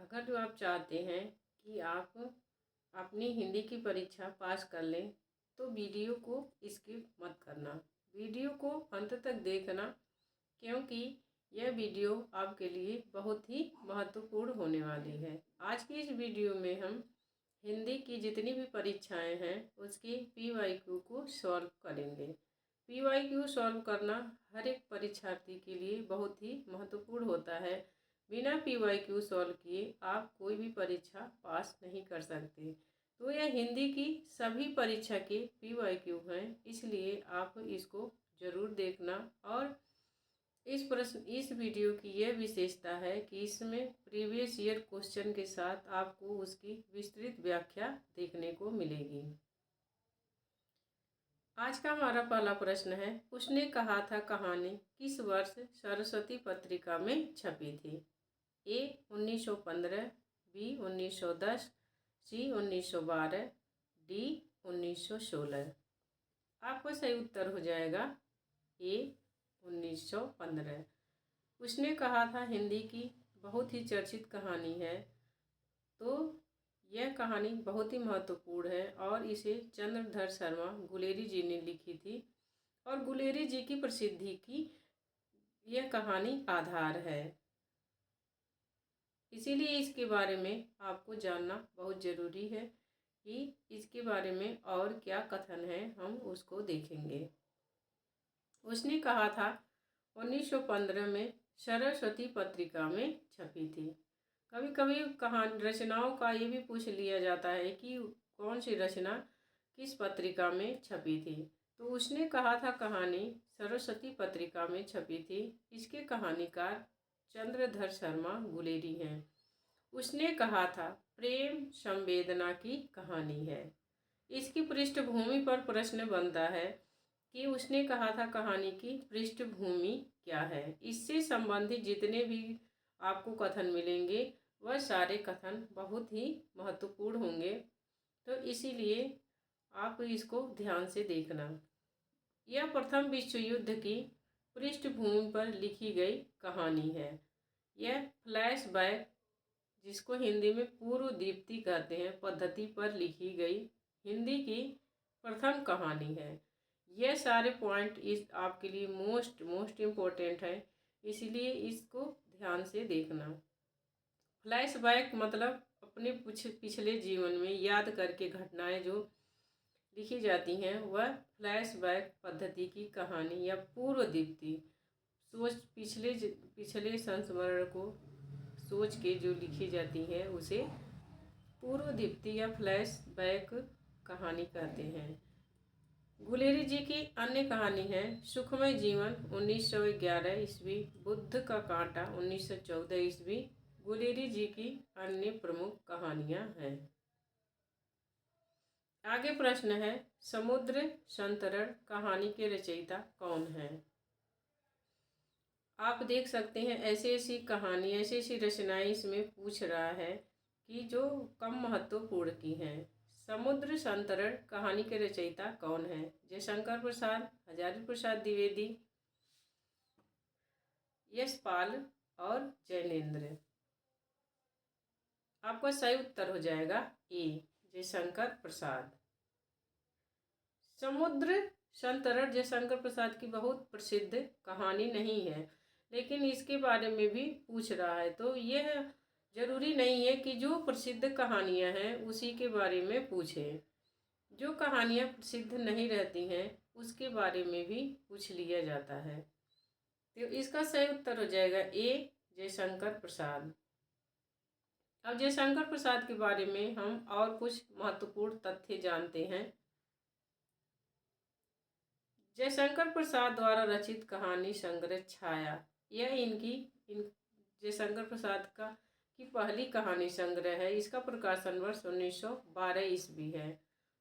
अगर जो आप चाहते हैं कि आप अपनी हिंदी की परीक्षा पास कर लें तो वीडियो को स्किप मत करना। वीडियो को अंत तक देखना, क्योंकि यह वीडियो आपके लिए बहुत ही महत्वपूर्ण होने वाली है। आज की इस वीडियो में हम हिंदी की जितनी भी परीक्षाएं हैं उसकी PYQ को सॉल्व करेंगे। PYQ सॉल्व करना हर एक परीक्षार्थी के लिए बहुत ही महत्वपूर्ण होता है। बिना PYQ सॉल्व किए आप कोई भी परीक्षा पास नहीं कर सकते। तो यह हिंदी की सभी परीक्षा के PYQ हैं, इसलिए आप इसको ज़रूर देखना। और इस वीडियो की यह विशेषता है कि इसमें प्रीवियस ईयर क्वेश्चन के साथ आपको उसकी विस्तृत व्याख्या देखने को मिलेगी। आज का हमारा पहला प्रश्न है, उसने कहा था कहानी किस वर्ष सरस्वती पत्रिका में छपी थी? A 1915, B 1910, C 1912, D 1916। आपका सही उत्तर हो जाएगा A 1915। उसने कहा था हिंदी की बहुत ही चर्चित कहानी है, तो यह कहानी बहुत ही महत्वपूर्ण है और इसे चंद्रधर शर्मा गुलेरी जी ने लिखी थी और गुलेरी जी की प्रसिद्धि की यह कहानी आधार है। इसीलिए इसके बारे में आपको जानना बहुत ज़रूरी है कि इसके बारे में और क्या कथन है, हम उसको देखेंगे। उसने कहा था 1915 में सरस्वती पत्रिका में छपी थी। कभी कभी कहानी रचनाओं का ये भी पूछ लिया जाता है कि कौन सी रचना किस पत्रिका में छपी थी। तो उसने कहा था कहानी सरस्वती पत्रिका में छपी थी। इसके कहानीकार चंद्रधर शर्मा गुलेरी हैं। उसने कहा था प्रेम संवेदना की कहानी है। इसकी पृष्ठभूमि पर प्रश्न बनता है कि उसने कहा था कहानी की पृष्ठभूमि क्या है। इससे संबंधित जितने भी आपको कथन मिलेंगे वह सारे कथन बहुत ही महत्वपूर्ण होंगे, तो इसीलिए आप इसको ध्यान से देखना। यह प्रथम विश्व युद्ध की पृष्ठभूमि पर लिखी गई कहानी है। यह फ्लैशबैक, जिसको हिंदी में पूर्व दीप्ति कहते हैं, पद्धति पर लिखी गई हिंदी की प्रथम कहानी है। यह सारे पॉइंट इस आपके लिए मोस्ट इम्पोर्टेंट है, इसीलिए इसको ध्यान से देखना। फ्लैशबैक मतलब अपने पिछले जीवन में याद करके घटनाएं जो लिखी जाती हैं वह फ्लैशबैक पद्धति की कहानी या पूर्व दीप्ति, पिछले संस्मरण को सोच के जो लिखी जाती है उसे पूर्व दीप्ति या फ्लैशबैक कहानी कहते हैं। गुलेरी जी की अन्य कहानी है सुखमय जीवन 1911 ईस्वी, बुद्ध का कांटा 1914 ईस्वी। गुलेरी जी की अन्य प्रमुख कहानियां हैं। आगे प्रश्न है, समुद्र संतरण कहानी के रचयिता कौन है? आप देख सकते हैं ऐसी कहानी, ऐसी रचनाएं इसमें पूछ रहा है कि जो कम महत्वपूर्ण की हैं। समुद्र संतरण कहानी के रचयिता कौन है? जयशंकर प्रसाद, हजारी प्रसाद द्विवेदी, यशपाल और जैनेन्द्र। आपका सही उत्तर हो जाएगा ए जयशंकर प्रसाद। समुद्र संतरण जयशंकर प्रसाद की बहुत प्रसिद्ध कहानी नहीं है, लेकिन इसके बारे में भी पूछ रहा है, तो यह जरूरी नहीं है कि जो प्रसिद्ध कहानियां हैं उसी के बारे में पूछें। जो कहानियां प्रसिद्ध नहीं रहती हैं उसके बारे में भी पूछ लिया जाता है। तो इसका सही उत्तर हो जाएगा ए जयशंकर प्रसाद। अब जयशंकर प्रसाद के बारे में हम और कुछ महत्वपूर्ण तथ्य जानते हैं। जयशंकर प्रसाद द्वारा रचित कहानी संग्रह छाया, यह जयशंकर प्रसाद की पहली कहानी संग्रह है। इसका प्रकाशन वर्ष 1912 ईस्वी है।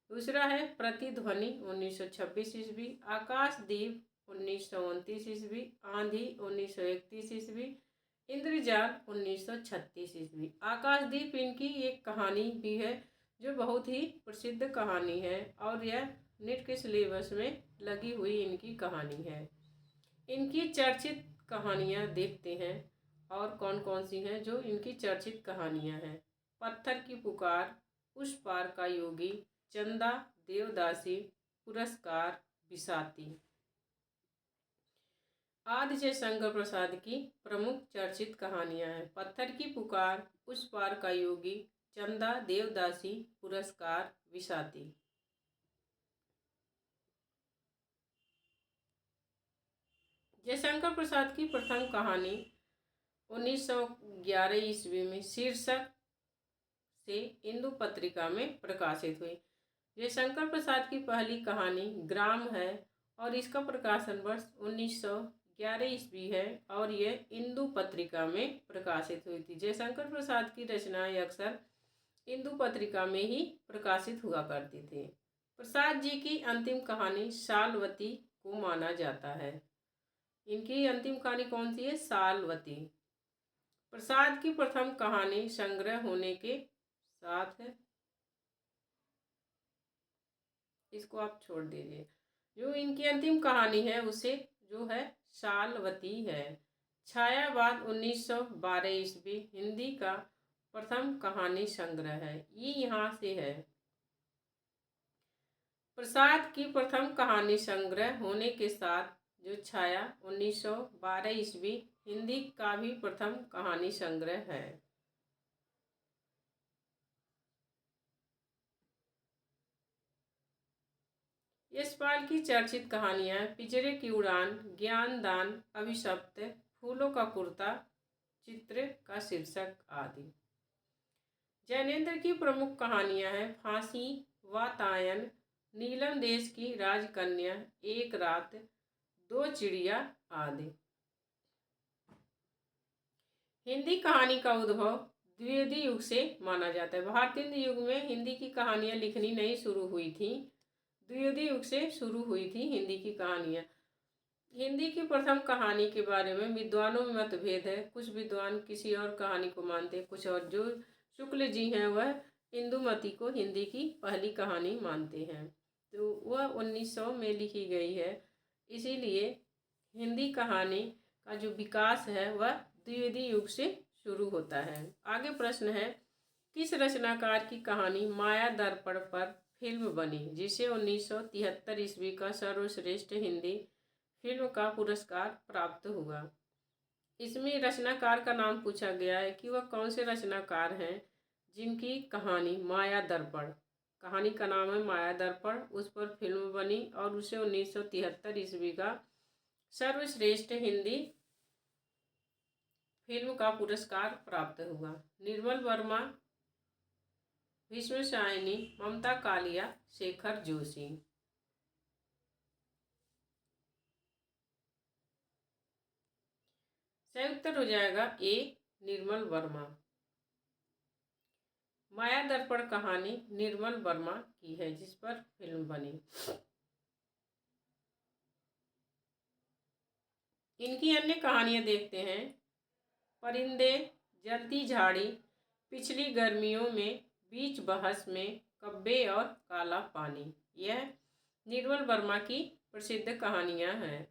दूसरा है प्रतिध्वनि 1926 ईस्वी, आकाशदीप 1929 ईस्वी, आंधी 1931 ईस्वी, इंद्रजाल 1936 ईस्वी। आकाशदीप इनकी एक कहानी भी है जो बहुत ही प्रसिद्ध कहानी है और यह नेट के सिलेबस में लगी हुई इनकी कहानी है। इनकी चर्चित कहानियां देखते हैं। और कौन कौन सी हैं जो इनकी चर्चित कहानियां हैं? पत्थर की पुकार, उस पार का योगी, चंदा, देवदासी, पुरस्कार, बिसाती। आदि जयशंकर प्रसाद की प्रमुख चर्चित कहानियां हैं: पत्थर की पुकार, उस पार का योगी, चंदा, देवदासी, पुरस्कार, बिसाती। जयशंकर प्रसाद की प्रथम कहानी 1911 ईस्वी में शीर्षक से इंदु पत्रिका में प्रकाशित हुई। जयशंकर प्रसाद की पहली कहानी ग्राम है और इसका प्रकाशन वर्ष 1911 ईस्वी है और यह इंदु पत्रिका में प्रकाशित हुई थी। जयशंकर प्रसाद की रचनाएं अक्सर इंदु पत्रिका में ही प्रकाशित हुआ करती थी। प्रसाद जी की अंतिम कहानी सालवती को माना जाता है। इनकी अंतिम कहानी कौन सी है? सालवती। प्रसाद की प्रथम कहानी संग्रह होने के साथ है, इसको आप छोड़ दीजिए। जो इनकी अंतिम कहानी है उसे जो है सालवती है। छायावाद 1912 ईस्वी हिंदी का प्रथम कहानी संग्रह है। ये यहाँ से है। प्रसाद की प्रथम कहानी संग्रह होने के साथ जो छाया 1912 ईस्वी हिंदी का भी प्रथम कहानी संग्रह है। यशपाल की चर्चित कहानियां पिंजरे की उड़ान, ज्ञानदान, अभिशप्त, फूलों का कुर्ता, चित्र का शीर्षक आदि। जैनेन्द्र की प्रमुख कहानियां हैं फांसी, वातायन, नीलम देश की राजकन्या, एक रात, दो चिड़िया आदि। हिंदी कहानी का उद्भव द्विवेदी युग से माना जाता है। भारतीय युग में हिंदी की कहानियां लिखनी नहीं शुरू हुई थी, द्विवेदी युग से शुरू हुई थी हिंदी की कहानियां। हिंदी की प्रथम कहानी के बारे में विद्वानों में मतभेद है। कुछ विद्वान किसी और कहानी को मानते, कुछ और। जो शुक्ल जी हैं वह इंदुमती को हिंदी की पहली कहानी मानते हैं, तो वह 1900 में लिखी गई है। इसीलिए हिंदी कहानी का जो विकास है वह द्विवेदी युग से शुरू होता है। आगे प्रश्न है, किस रचनाकार की कहानी माया दर्पण पर फिल्म बनी, जिसे 1973 ईस्वी का सर्वश्रेष्ठ हिंदी फिल्म का पुरस्कार प्राप्त हुआ? इसमें रचनाकार का नाम पूछा गया है कि वह कौन से रचनाकार हैं जिनकी कहानी माया दर्पण, कहानी का नाम है माया दर्पण, उस पर फिल्म बनी और उसे 1973 ईस्वी का सर्वश्रेष्ठ हिंदी फिल्म का पुरस्कार प्राप्त हुआ। निर्मल वर्मा, भीष्म सायनी, ममता कालिया, शेखर जोशी। सही उत्तर हो जाएगा ए, निर्मल वर्मा। माया दर्पण कहानी निर्मल वर्मा की है जिस पर फिल्म बनी। इनकी अन्य कहानियां देखते हैं। परिंदे, जलती झाड़ी, पिछली गर्मियों में, बीच बहस में, कब्बे और काला पानी। यह निर्मल वर्मा की प्रसिद्ध कहानियां हैं।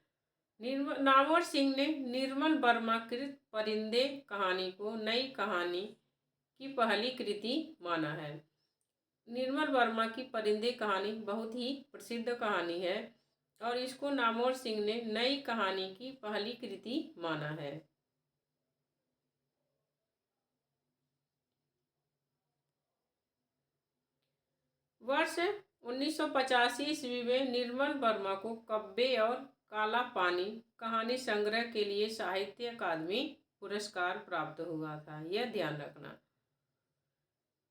नामवर सिंह ने निर्मल वर्मा कृत परिंदे कहानी को नई कहानी की पहली कृति माना है। निर्मल वर्मा की परिंदे कहानी बहुत ही प्रसिद्ध कहानी है और इसको नामवर सिंह ने नई कहानी की पहली कृति माना है। वर्ष 1985 ईस्वी में निर्मल वर्मा को कब्बे और काला पानी कहानी संग्रह के लिए साहित्य अकादमी पुरस्कार प्राप्त हुआ था। यह ध्यान रखना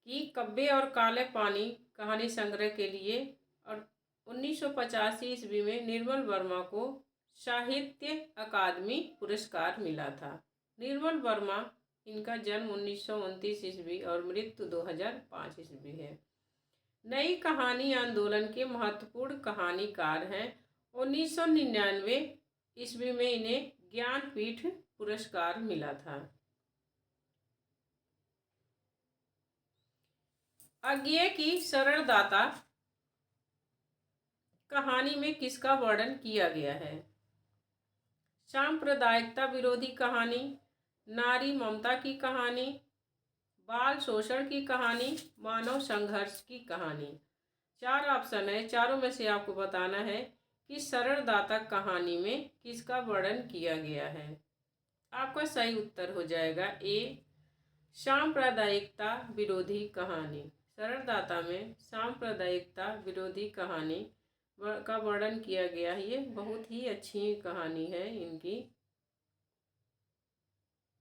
कि कब्बे और काले पानी कहानी संग्रह के लिए और 1985 ईस्वी में निर्मल वर्मा को साहित्य अकादमी पुरस्कार मिला था। निर्मल वर्मा, इनका जन्म 1929 ईस्वी और मृत्यु 2005 ईस्वी है। नई कहानी आंदोलन के महत्वपूर्ण कहानीकार हैं। 1999 ईस्वी में इन्हें ज्ञानपीठ पुरस्कार मिला था। अज्ञेय की शरणदाता कहानी में किसका वर्णन किया गया है? सांप्रदायिकता विरोधी कहानी, नारी ममता की कहानी, बाल शोषण की कहानी, मानव संघर्ष की कहानी। 4 ऑप्शन है, चारों में से आपको बताना है कि सरल दाता कहानी में किसका वर्णन किया गया है। आपका सही उत्तर हो जाएगा ए, सांप्रदायिकता विरोधी कहानी। सरल दाता में सांप्रदायिकता विरोधी कहानी का वर्णन किया गया है। ये बहुत ही अच्छी कहानी है इनकी,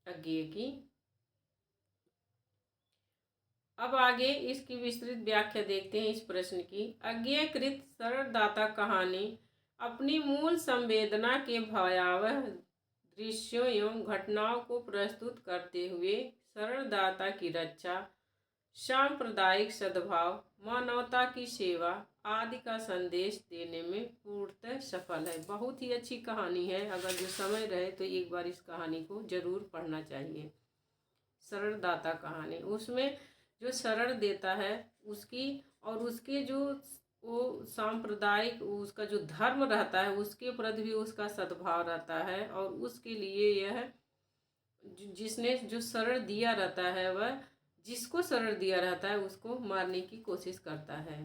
अज्ञेय की। अब आगे इसकी विस्तृत व्याख्या देखते हैं इस प्रश्न की। अज्ञेयकृत सरल दाता कहानी अपनी मूल संवेदना के भयावह दृश्यों एवं घटनाओं को प्रस्तुत करते हुए सरल दाता की रक्षा, सांप्रदायिक सद्भाव, मानवता की सेवा आदि का संदेश देने में पूर्णतः सफल है। बहुत ही अच्छी कहानी है, अगर जो समय रहे तो एक बार इस कहानी को जरूर पढ़ना चाहिए। सरल दाता कहानी, उसमें जो शरण देता है उसकी और उसके जो वो सांप्रदायिक उसका जो धर्म रहता है उसके प्रति भी उसका सद्भाव रहता है, और उसके लिए यह जिसने जो शरण दिया रहता है वह जिसको शरण दिया रहता है उसको मारने की कोशिश करता है।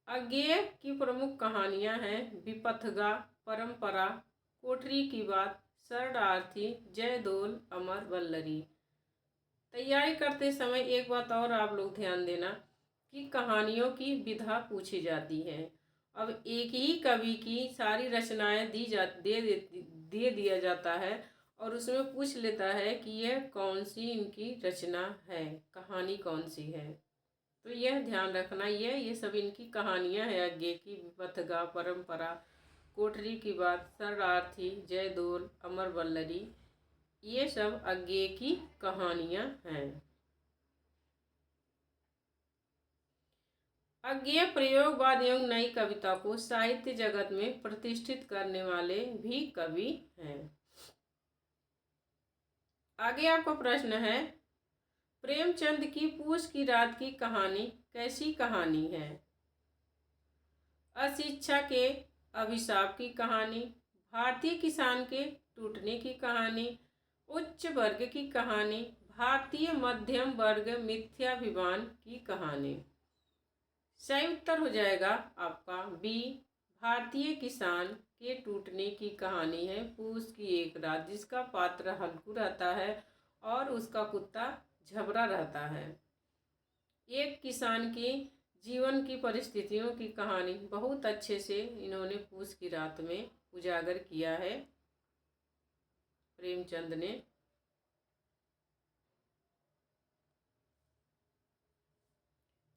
अज्ञेय की प्रमुख कहानियां हैं विपथगा, परंपरा, कोठरी की बात, शरणार्थी, जयदोल, अमर वल्लरी। तैयारी करते समय एक बात और आप लोग ध्यान देना कि कहानियों की विधा पूछी जाती है। अब एक ही कवि की सारी रचनाएं दे दिया जाता है और उसमें पूछ लेता है कि यह कौन सी इनकी रचना है, कहानी कौन सी है। तो यह ध्यान रखना, ये सब इनकी कहानियां हैं। अज्ञेय की, विपथगा, परंपरा, कोठरी की बात, शरणार्थी, जयदोल, अमर वल्लरी, ये सब अज्ञेय की कहानियां हैं। अज्ञेय प्रयोगवाद एवं नई कविता को साहित्य जगत में प्रतिष्ठित करने वाले भी कवि हैं। आगे आपका प्रश्न है, प्रेमचंद की पूस की रात की कहानी कैसी कहानी है? अशिक्षा के अभिशाप की कहानी, भारतीय किसान के टूटने की कहानी, उच्च वर्ग की कहानी, भारतीय मध्यम वर्ग मिथ्याभिमान की कहानी। सही उत्तर हो जाएगा आपका बी, भारतीय किसान के टूटने की कहानी है पूस की एक रात, जिसका पात्र हल्कू रहता है और उसका कुत्ता झबरा रहता है। एक किसान की जीवन की परिस्थितियों की कहानी बहुत अच्छे से इन्होंने पूस की रात में उजागर किया है प्रेमचंद ने।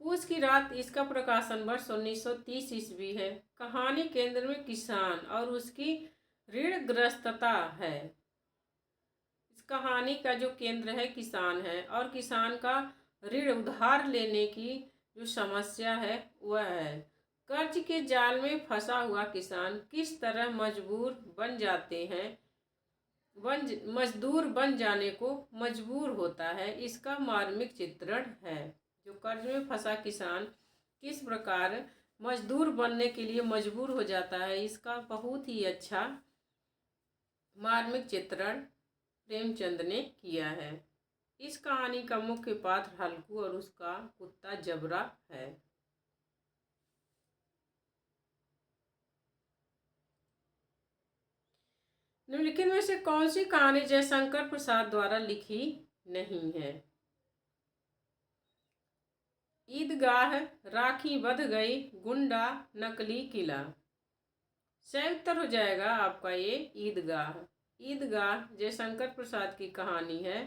पूस की रात, इसका प्रकाशन वर्ष 1930 ईस्वी है। कहानी केंद्र में किसान और उसकी ऋणग्रस्तता है। इस कहानी का जो केंद्र है किसान है और किसान का ऋण उधार लेने की जो समस्या है वह है। कर्ज के जाल में फंसा हुआ किसान किस तरह मजदूर बन जाने को मजबूर होता है, इसका मार्मिक चित्रण है। जो कर्ज में फंसा किसान किस प्रकार मजदूर बनने के लिए मजबूर हो जाता है, इसका बहुत ही अच्छा मार्मिक चित्रण प्रेमचंद ने किया है। इस कहानी का मुख्य पात्र हल्कू और उसका कुत्ता जबरा है। निम्नलिखित में से कौन सी कहानी जयशंकर प्रसाद द्वारा लिखी नहीं है? ईदगाह, राखी बंध गई, गुंडा, नकली किला। सही उत्तर हो जाएगा आपका ये ईदगाह। ईदगाह जयशंकर प्रसाद की कहानी है।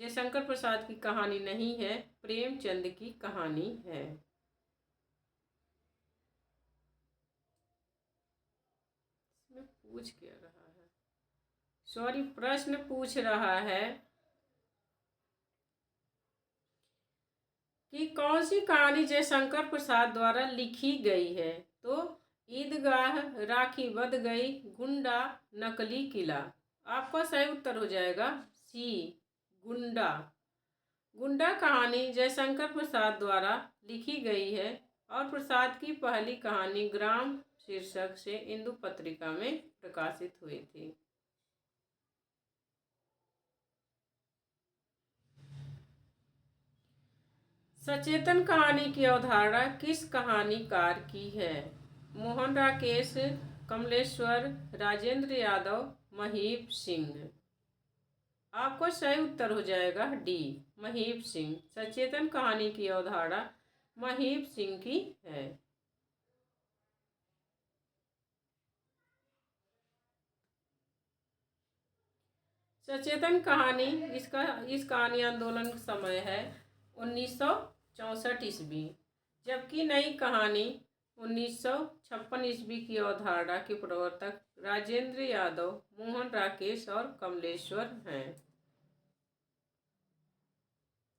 जयशंकर प्रसाद की कहानी नहीं है, प्रेमचंद की कहानी है। इसमें पूछ क्या रहा है, सॉरी प्रश्न पूछ रहा है कि कौन सी कहानी जयशंकर प्रसाद द्वारा लिखी गई है। तो ईदगाह, राखी बंध गई, गुंडा, नकली किला। आपका सही उत्तर हो जाएगा सी, गुंडा। गुंडा कहानी जयशंकर प्रसाद द्वारा लिखी गई है और प्रसाद की पहली कहानी ग्राम शीर्षक से इंदु पत्रिका में प्रकाशित हुए थे। सचेतन कहानी की अवधारणा किस कहानीकार की है? मोहन राकेश, कमलेश्वर, राजेंद्र यादव, महीप सिंह। आपको सही उत्तर हो जाएगा डी, महीप सिंह। सचेतन कहानी की अवधारणा महीप सिंह की है। सचेतन कहानी इस कहानी आंदोलन का समय है 1964 ईस्वी, जबकि नई कहानी 1956 ईस्वी की अवधारणा के प्रवर्तक राजेंद्र यादव, मोहन राकेश और कमलेश्वर हैं।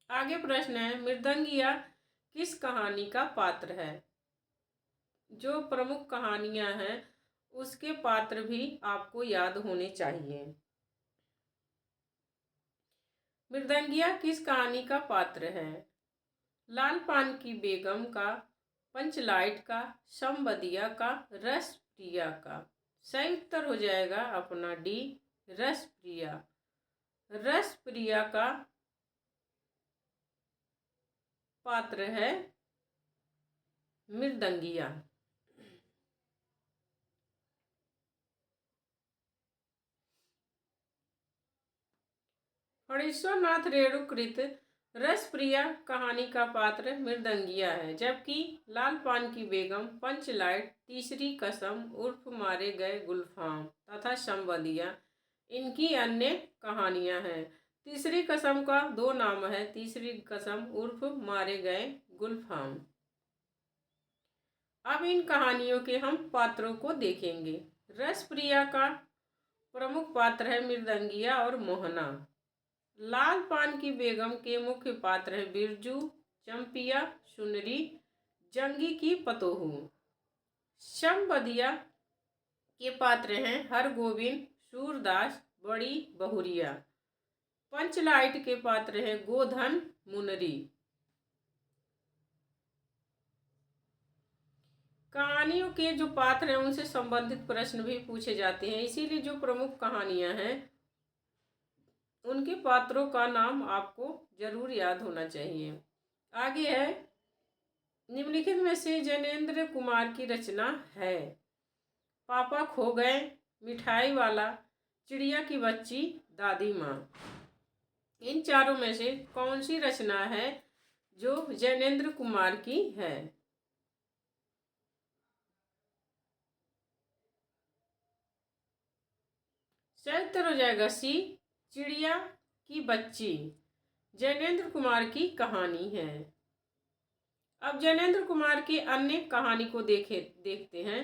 आगे प्रश्न है, मृदंगिया किस कहानी का पात्र है? जो प्रमुख कहानियां हैं उसके पात्र भी आपको याद होने चाहिए। मृदंगिया किस कहानी का पात्र है? लाल पान की बेगम का, पंचलाइट का, संबदिया का, रसप्रिया का। सही उत्तर हो जाएगा अपना डी, रसप्रिया। रसप्रिया का पात्र है मृदंगिया। फणीश्वरनाथ रेणुकृत रसप्रिया कहानी का पात्र मृदंगिया है, जबकि लाल पान की बेगम, पंचलाइट, तीसरी कसम उर्फ मारे गए गुलफाम तथा संबदिया इनकी अन्य कहानियां हैं। तीसरी कसम का 2 नाम है, तीसरी कसम उर्फ मारे गए गुलफाम। अब इन कहानियों के हम पात्रों को देखेंगे। रसप्रिया का प्रमुख पात्र है मृदंगिया और मोहना। लाल पान की बेगम के मुख्य पात्र हैं बिरजू, चंपिया, सुनरी, जंगी की पतोहू। संबदिया के पात्र हैं हरगोविंद, सूरदास, बड़ी बहुरिया। पंचलाइट के पात्र हैं गोधन, मुनरी। कहानियों के जो पात्र हैं उनसे संबंधित प्रश्न भी पूछे जाते हैं, इसीलिए जो प्रमुख कहानियां हैं उनके पात्रों का नाम आपको जरूर याद होना चाहिए। आगे है, निम्नलिखित में से जैनेन्द्र कुमार की रचना है? पापा खो गए, मिठाई वाला, चिड़िया की बच्ची, दादी माँ। इन चारों में से कौन सी रचना है जो जैनेन्द्र कुमार की है? सही उत्तर हो जाएगा सी, चिड़िया की बच्ची जैनेन्द्र कुमार की कहानी है। अब जैनेन्द्र कुमार की अन्य कहानी को देखते हैं।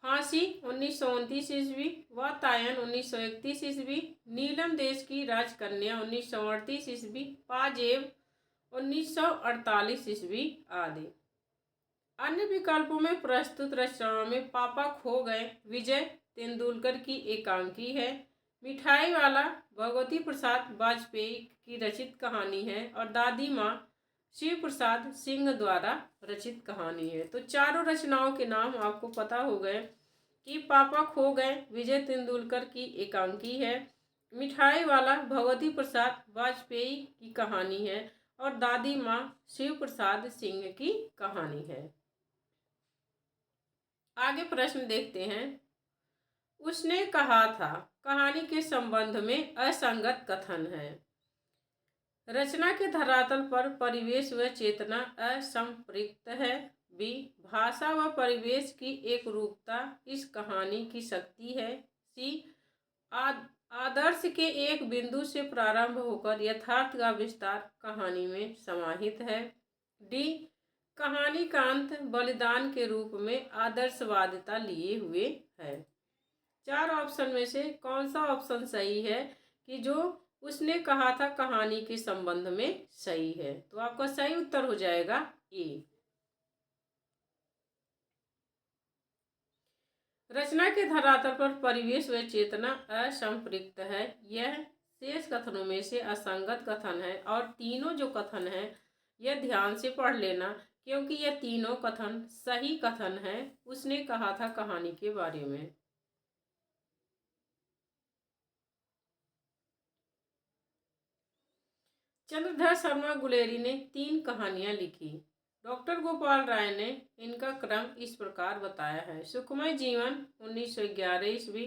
फांसी 1929 ईस्वी, वातायन 1931 ईस्वी, नीलम देश की राजकन्या 1938 ईस्वी, पाजेब 1948 ईस्वी आदि। अन्य विकल्पों में प्रस्तुत रचनाओं में पापा खो गए विजय तेंदुलकर की एकांकी है, मिठाई वाला भगवती प्रसाद वाजपेयी की रचित कहानी है और दादी माँ शिव प्रसाद सिंह द्वारा रचित कहानी है। तो चारों रचनाओं के नाम आपको पता हो गए कि पापा खो गए विजय तेंदुलकर की एकांकी है, मिठाई वाला भगवती प्रसाद वाजपेयी की कहानी है और दादी माँ शिव प्रसाद सिंह की कहानी है। आगे प्रश्न देखते हैं। उसने कहा था कहानी के संबंध में असंगत कथन है। रचना के धरातल पर परिवेश व चेतना असंपृक्त है। बी, भाषा व परिवेश की एक रूपता इस कहानी की शक्ति है। सी, आदर्श के एक बिंदु से प्रारंभ होकर यथार्थ का विस्तार कहानी में समाहित है। डी, कहानी का अंत बलिदान के रूप में आदर्शवादिता लिए हुए है। 4 ऑप्शन में से कौन सा ऑप्शन सही है कि जो उसने कहा था कहानी के संबंध में सही है? तो आपका सही उत्तर हो जाएगा ए। रचना के धरातल पर परिवेश व चेतना असंपृक्त है। यह शेष कथनों में से असंगत कथन है और तीनों जो कथन है यह ध्यान से पढ़ लेना क्योंकि यह तीनों कथन सही कथन है, उसने कहा था कहानी के बारे में। चंद्रधर शर्मा गुलेरी ने 3 कहानियां लिखी। डॉक्टर गोपाल राय ने इनका क्रम इस प्रकार बताया है। सुखमय जीवन 1911 ईस्वी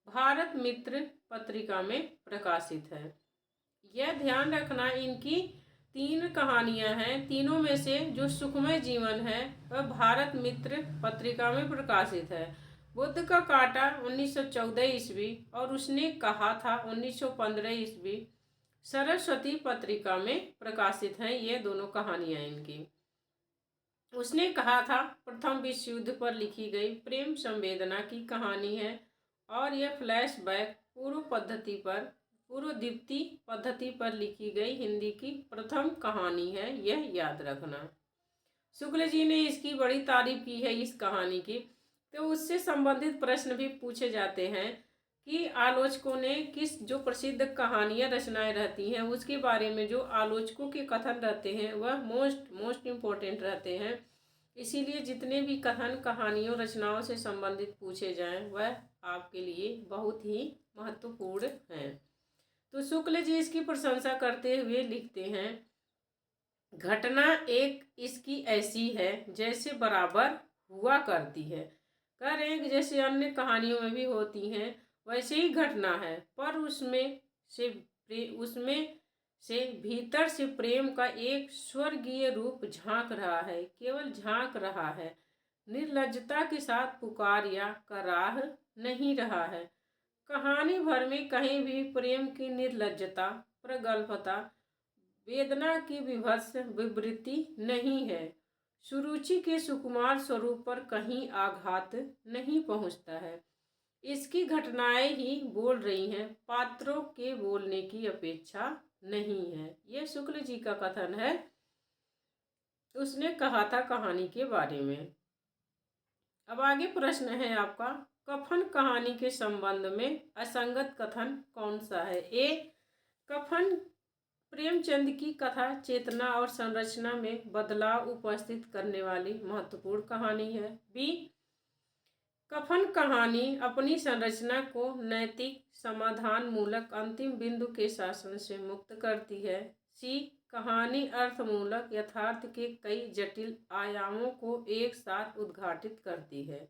भारत मित्र पत्रिका में प्रकाशित है। यह ध्यान रखना, इनकी 3 कहानियां हैं। तीनों में से जो सुखमय जीवन है वह भारत मित्र पत्रिका में प्रकाशित है। बुद्ध का कांटा 1914 ईस्वी और उसने कहा था 1915 ईस्वी सरस्वती पत्रिका में प्रकाशित हैं। ये दोनों कहानियां इनकी। उसने कहा था प्रथम विश्व युद्ध पर लिखी गई प्रेम संवेदना की कहानी है और यह फ्लैशबैक पूर्वदीप्ति पद्धति पर लिखी गई हिंदी की प्रथम कहानी है, यह याद रखना। शुक्ल जी ने इसकी बड़ी तारीफ की है इस कहानी की। तो उससे संबंधित प्रश्न भी पूछे जाते हैं कि आलोचकों ने किस जो प्रसिद्ध कहानियां रचनाएं रहती हैं उसके बारे में जो आलोचकों के कथन रहते हैं वह मोस्ट इम्पोर्टेंट रहते हैं। इसीलिए जितने भी कथन कहानियों रचनाओं से संबंधित पूछे जाएं वह आपके लिए बहुत ही महत्वपूर्ण हैं। तो शुक्ल जी इसकी प्रशंसा करते हुए लिखते हैं, घटना एक इसकी ऐसी है जैसे बराबर हुआ करती है। कह रहे हैं कि जैसे अन्य कहानियों में भी होती हैं वैसे ही घटना है, पर उसमें से भीतर से प्रेम का एक स्वर्गीय रूप झांक रहा है, केवल झांक रहा है, निर्लज्जता के साथ पुकार या कराह नहीं रहा है। कहानी भर में कहीं भी प्रेम की निर्लज्जता, प्रगल्भता, वेदना की विभत्स विवृत्ति नहीं है। सुरुचि के सुकुमार स्वरूप पर कहीं आघात नहीं पहुंचता है। इसकी घटनाएं ही बोल रही हैं, पात्रों के बोलने की अपेक्षा नहीं है। यह शुक्ल जी का कथन है, उसने कहा था कहानी के बारे में। अब आगे प्रश्न है आपका, कफन कहानी के संबंध में असंगत कथन कौन सा है? ए, कफन प्रेमचंद की कथा चेतना और संरचना में बदलाव उपस्थित करने वाली महत्वपूर्ण कहानी है। बी, कफन कहानी अपनी संरचना को नैतिक समाधान मूलक अंतिम बिंदु के शासन से मुक्त करती है। सी, कहानी अर्थमूलक यथार्थ के कई जटिल आयामों को एक साथ उद्घाटित करती है।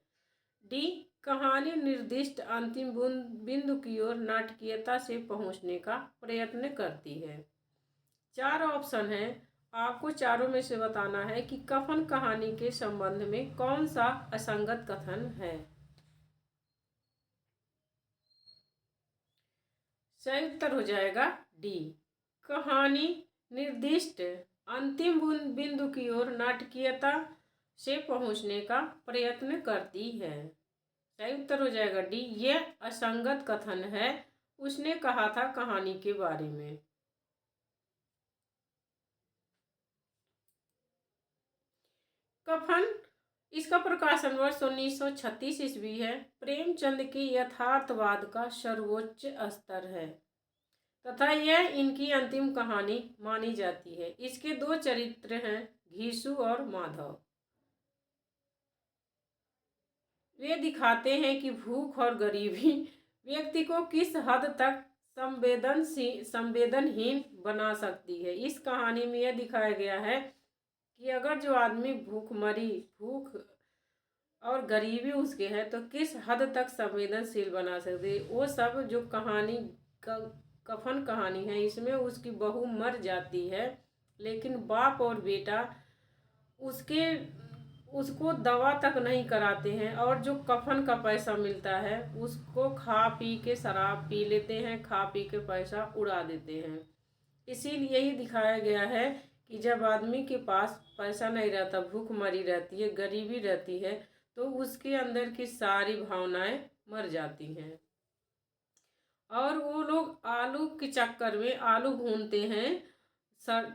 डी, कहानी निर्दिष्ट अंतिम बिंदु की ओर नाटकीयता से पहुंचने का प्रयत्न करती है। 4 ऑप्शन हैं, आपको चारों में से बताना है कि कफन कहानी के संबंध में कौन सा असंगत कथन है। सही उत्तर हो जाएगा डी, कहानी निर्दिष्ट अंतिम बिंदु की ओर नाटकीयता से पहुंचने का प्रयत्न करती है। सही उत्तर हो जाएगा डी, यह असंगत कथन है, उसने कहा था कहानी के बारे में। कफन, इसका प्रकाशन वर्ष 1936 ईस्वी है। प्रेमचंद के यथार्थवाद का सर्वोच्च स्तर है तथा यह इनकी अंतिम कहानी मानी जाती है। इसके 2 चरित्र हैं, घीसू और माधव। वे दिखाते हैं कि भूख और गरीबी व्यक्ति को किस हद तक संवेदनहीन बना सकती है। इस कहानी में यह दिखाया गया है कि अगर जो आदमी भूख और गरीबी उसके है तो किस हद तक संवेदनशील बना सकती है। वो सब जो कहानी कफन कहानी है इसमें उसकी बहू मर जाती है, लेकिन बाप और बेटा उसको दवा तक नहीं कराते हैं और जो कफन का पैसा मिलता है उसको खा पी के शराब पी लेते हैं, खा पी के पैसा उड़ा देते हैं। इसीलिए ही दिखाया गया है कि जब आदमी के पास पैसा नहीं रहता, भूखमरी रहती है, गरीबी रहती है, तो उसके अंदर की सारी भावनाएं मर जाती हैं और वो लोग आलू के चक्कर में आलू भूनते हैं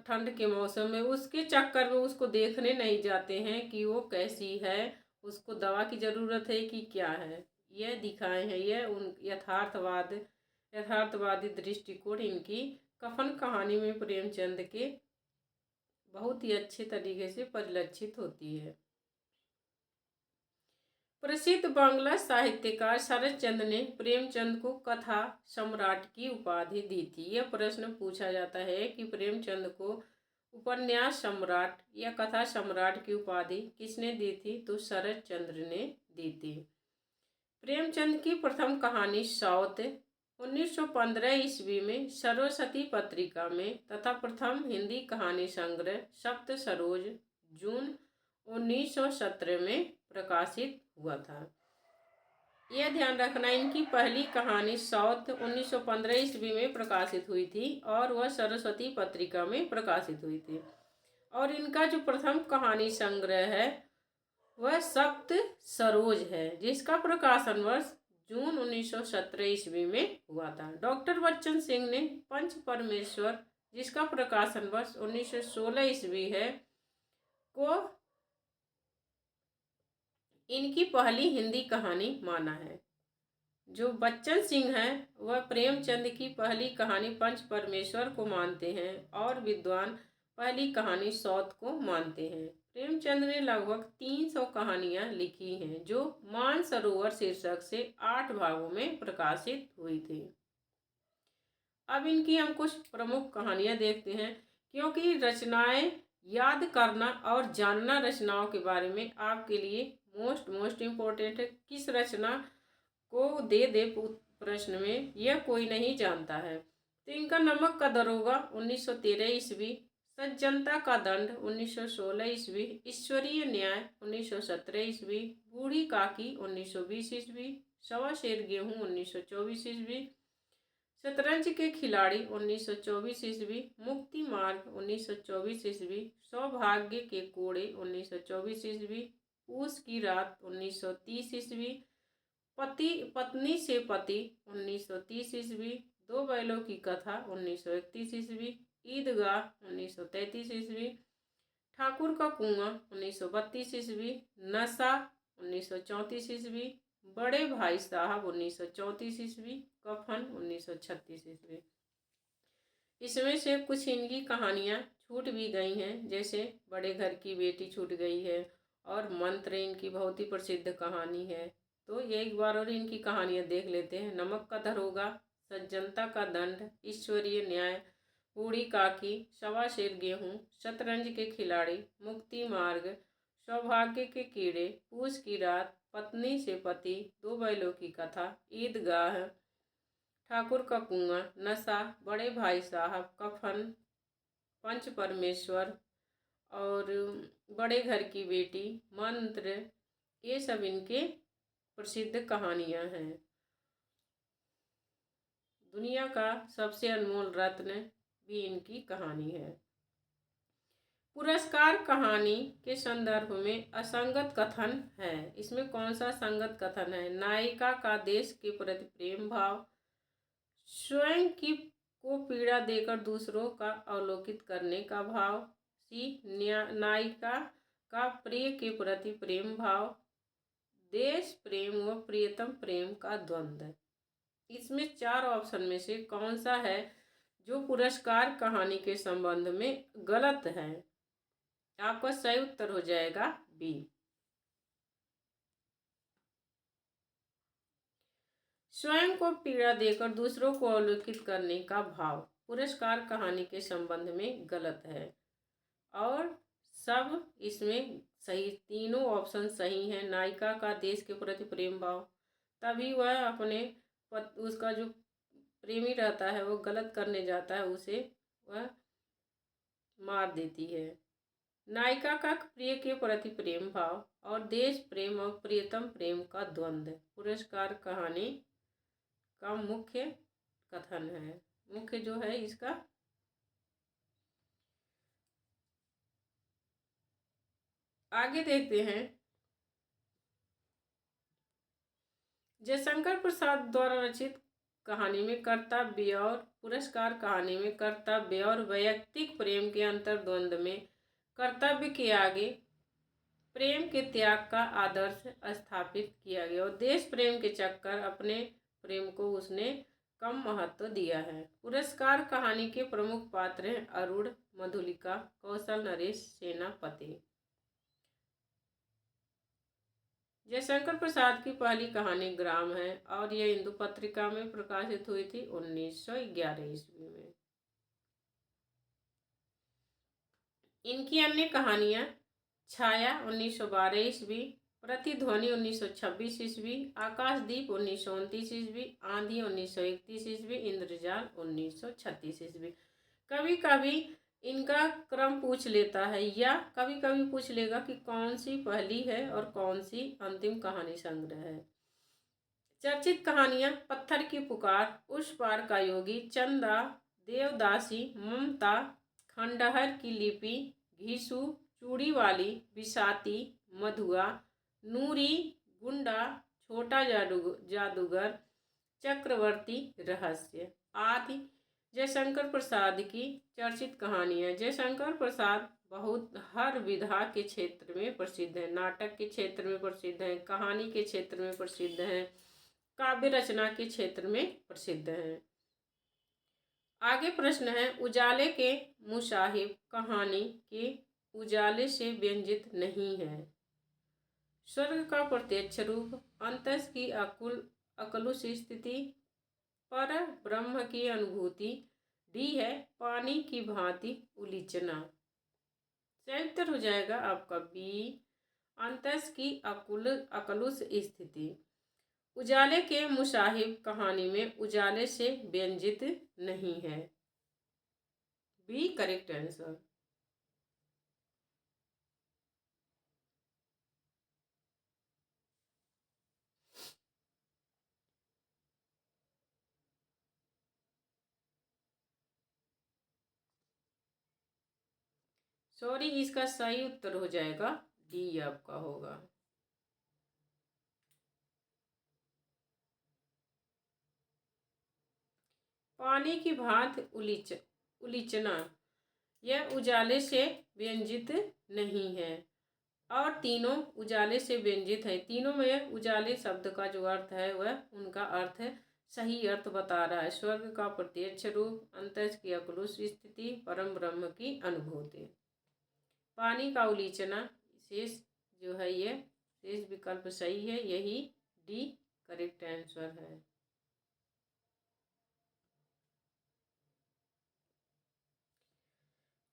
ठंड के मौसम में, उसके चक्कर में उसको देखने नहीं जाते हैं कि वो कैसी है, उसको दवा की ज़रूरत है कि क्या है। यह दिखाए हैं, यह उन यथार्थवादी दृष्टिकोण इनकी कफन कहानी में प्रेमचंद के बहुत ही अच्छे तरीके से परिलक्षित होती है। प्रसिद्ध बांग्ला साहित्यकार शरद चंद्र ने प्रेमचंद को कथा सम्राट की उपाधि दी थी। यह प्रश्न पूछा जाता है कि प्रेमचंद को उपन्यास सम्राट या कथा सम्राट की उपाधि किसने दी थी, तो शरद चंद्र ने दी थी। प्रेमचंद की प्रथम कहानी सौत 1915 ईस्वी में सरस्वती पत्रिका में तथा प्रथम हिंदी कहानी संग्रह सप्त सरोज जून 1917 में प्रकाशित हुआ था। यह ध्यान रखना, इनकी पहली कहानी सौत 1915 ईस्वी में प्रकाशित हुई थी और वह सरस्वती पत्रिका में प्रकाशित हुई थी। और इनका जो प्रथम कहानी संग्रह है वह सप्त सरोज है, जिसका प्रकाशन वर्ष जून 1917 ईस्वी में हुआ था। डॉक्टर बच्चन सिंह ने पंच परमेश्वर, जिसका प्रकाशन वर्ष 1916 ईस्वी है, को इनकी पहली हिंदी कहानी माना है। जो बच्चन सिंह है वह प्रेमचंद की पहली कहानी पंच परमेश्वर को मानते हैं और विद्वान पहली कहानी सौत को मानते हैं। प्रेमचंद ने लगभग 300 कहानियां लिखी हैं, जो मानसरोवर शीर्षक से 8 भागों में प्रकाशित हुई थी। अब इनकी हम कुछ प्रमुख कहानियां देखते हैं, क्योंकि रचनाएं याद करना और जानना रचनाओं के बारे में आपके लिए मोस्ट इम्पोर्टेंट है। किस रचना को दे प्रश्न में, यह कोई नहीं जानता है। तो इनका नमक का दरोगा 1913 ईस्वी, सज्जनता का दंड 1916 ईस्वी, ईश्वरीय न्याय 1917 ईस्वी, बूढ़ी काकी 1920 ईस्वी, सवा शेर गेहूं 1924 ईस्वी, शतरंज के खिलाड़ी 1924 ईस्वी, मुक्ति मार्ग 1924 ईस्वी, सौभाग्य के कोड़े 1924 ईस्वी, पूस की रात 1930 ईस्वी, पत्नी से पति 1930 ईस्वी, दो बैलों की कथा 1931 ईस्वी, ईदगाह 1933 ईस्वी, ठाकुर का कुआं 1932 ईस्वी, नशा 1934 ईस्वी, बड़े भाई साहब 1934 ईस्वी, कफन 1936 ईस्वी। इसमें से कुछ इनकी कहानियां छूट भी गई हैं, जैसे बड़े घर की बेटी छूट गई है और मंत्र इनकी बहुत ही प्रसिद्ध कहानी है। तो ये एक बार और इनकी कहानियां देख लेते हैं। नमक का दरोगा, सज्जनता का दंड, ईश्वरीय न्याय, बूढ़ी काकी, सवा शेर गेहूं, शतरंज के खिलाड़ी, मुक्ति मार्ग, सौभाग्य के कीड़े, पूस की रात, पत्नी से पति, दो बैलों की कथा, ईदगाह, ठाकुर का कुआं, नशा, बड़े भाई साहब, कफन, पंच परमेश्वर और बड़े घर की बेटी, मंत्र, ये सब इनके प्रसिद्ध कहानियां हैं। दुनिया का सबसे अनमोल रत्न भी इनकी कहानी है। पुरस्कार कहानी के संदर्भ में असंगत कथन है। इसमें कौन सा संगत कथन है? नायिका का देश के प्रति प्रेम भाव, स्वयं की को पीड़ा देकर दूसरों का अवलोकित करने का भाव, सी नायिका का प्रिय के प्रति प्रेम भाव, देश प्रेम व प्रियतम प्रेम का द्वंद्व। इसमें 4 ऑप्शन में से कौन सा है जो पुरस्कार कहानी के संबंध में गलत है? आपका सही उत्तर हो जाएगा बी। स्वयं को पीड़ा देकर दूसरों को अवलोकित करने का भाव पुरस्कार कहानी के संबंध में गलत है। और सब इसमें सही, तीनों ऑप्शन सही हैं। नायिका का देश के प्रति प्रेम भाव, तभी वह अपने उसका जो प्रेमी रहता है वो गलत करने जाता है, उसे वह मार देती है। नायिका का प्रिय के प्रति प्रेम भाव और देश प्रेम और प्रियतम प्रेम का द्वंद्व पुरस्कार कहानी का मुख्य कथन है, मुख्य जो है इसका। आगे देखते हैं। जयशंकर प्रसाद द्वारा रचित कहानी में कर्तव्य और पुरस्कार कहानी में कर्तव्य और वैयक्तिक प्रेम के अंतर द्वंद्व में कर्तव्य के आगे प्रेम के त्याग का आदर्श स्थापित किया गया और देश प्रेम के चक्कर अपने प्रेम को उसने कम महत्व दिया है। पुरस्कार कहानी के प्रमुख पात्र हैं अरुण, मधुलिका, कौशल, नरेश, सेनापति। जयशंकर प्रसाद की पहली कहानी ग्राम है और यह हिंदू पत्रिका में प्रकाशित हुई थी 1911 ईस्वी में। इनकी अन्य कहानियां छाया 1912 ईस्वी, प्रतिध्वनि 1926 ईस्वी, आकाशदीप 1929 ईस्वी, आंधी 1931 ईस्वी, इंद्रजाल 1936 ईस्वी। कभी कभी इनका क्रम पूछ लेता है या कभी कभी पूछ लेगा कि कौन सी पहली है और कौन सी अंतिम कहानी संग्रह है। चर्चित कहानियां पत्थर की पुकार, उस पार का योगी, चंदा, देवदासी, ममता, खंडहर की लिपि, घीसू, चूड़ी वाली, बिसाती, मधुआ, नूरी, गुंडा, छोटा जादूगर, चक्रवर्ती, रहस्य आदि जयशंकर प्रसाद की चर्चित कहानियां। जयशंकर प्रसाद बहुत हर विधा के क्षेत्र में प्रसिद्ध है। नाटक के क्षेत्र में प्रसिद्ध है, कहानी के क्षेत्र में प्रसिद्ध है, काव्य रचना के क्षेत्र में प्रसिद्ध है। आगे प्रश्न है, उजाले के मुसाहिब कहानी के उजाले से व्यंजित नहीं है। स्वर्ग का प्रत्यक्ष रूप, अंतस की अकलुष स्थिति, पर ब्रह्म की अनुभूति। डी है पानी की भांति उलीचना। सही उत्तर हो जाएगा आपका बी, अंतस की अकलुष स्थिति। उजाले के मुसाहिब कहानी में उजाले से व्यंजित नहीं है। B correct answer. सॉरी, इसका सही उत्तर हो जाएगा डी आपका होगा। पानी की भांति उलीचना यह उजाले से व्यंजित नहीं है और तीनों उजाले से व्यंजित है। तीनों में उजाले शब्द का जो अर्थ है वह उनका अर्थ सही अर्थ बता रहा है। स्वर्ग का प्रत्यक्ष रूप, अंतस की अकलुष स्थिति, परम ब्रह्म की अनुभूति। पानी का उलीचना शेष जो है ये शेष विकल्प सही है, यही डी करेक्ट आंसर है।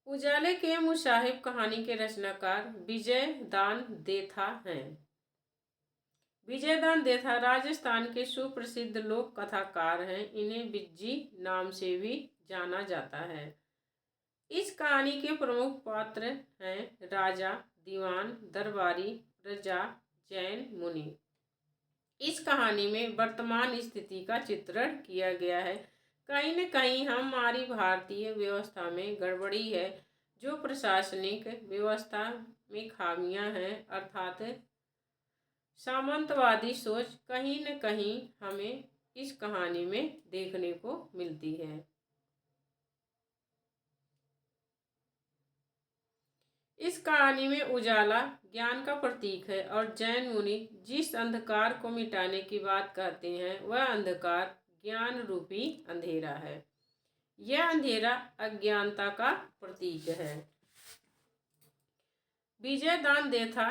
उजाले के मुसाहिब कहानी के रचनाकार विजय दान देथा हैं। विजय दान देथा राजस्थान के सुप्रसिद्ध लोक कथाकार हैं। इन्हें बिज्जी नाम से भी जाना जाता है। इस कहानी के प्रमुख पात्र हैं राजा, दीवान, दरबारी, प्रजा, जैन, मुनि। इस कहानी में वर्तमान स्थिति का चित्रण किया गया है। कहीं न कहीं हमारी भारतीय व्यवस्था में गड़बड़ी है, जो प्रशासनिक व्यवस्था में खामियां हैं, अर्थात सामंतवादी सोच कहीं न कहीं हमें इस कहानी में देखने को मिलती है। इस कहानी में उजाला ज्ञान का प्रतीक है और जैन मुनि जिस अंधकार को मिटाने की बात कहते हैं वह अंधकार ज्ञान रूपी अंधेरा है। यह अंधेरा अज्ञानता का प्रतीक है। विजय दान देथा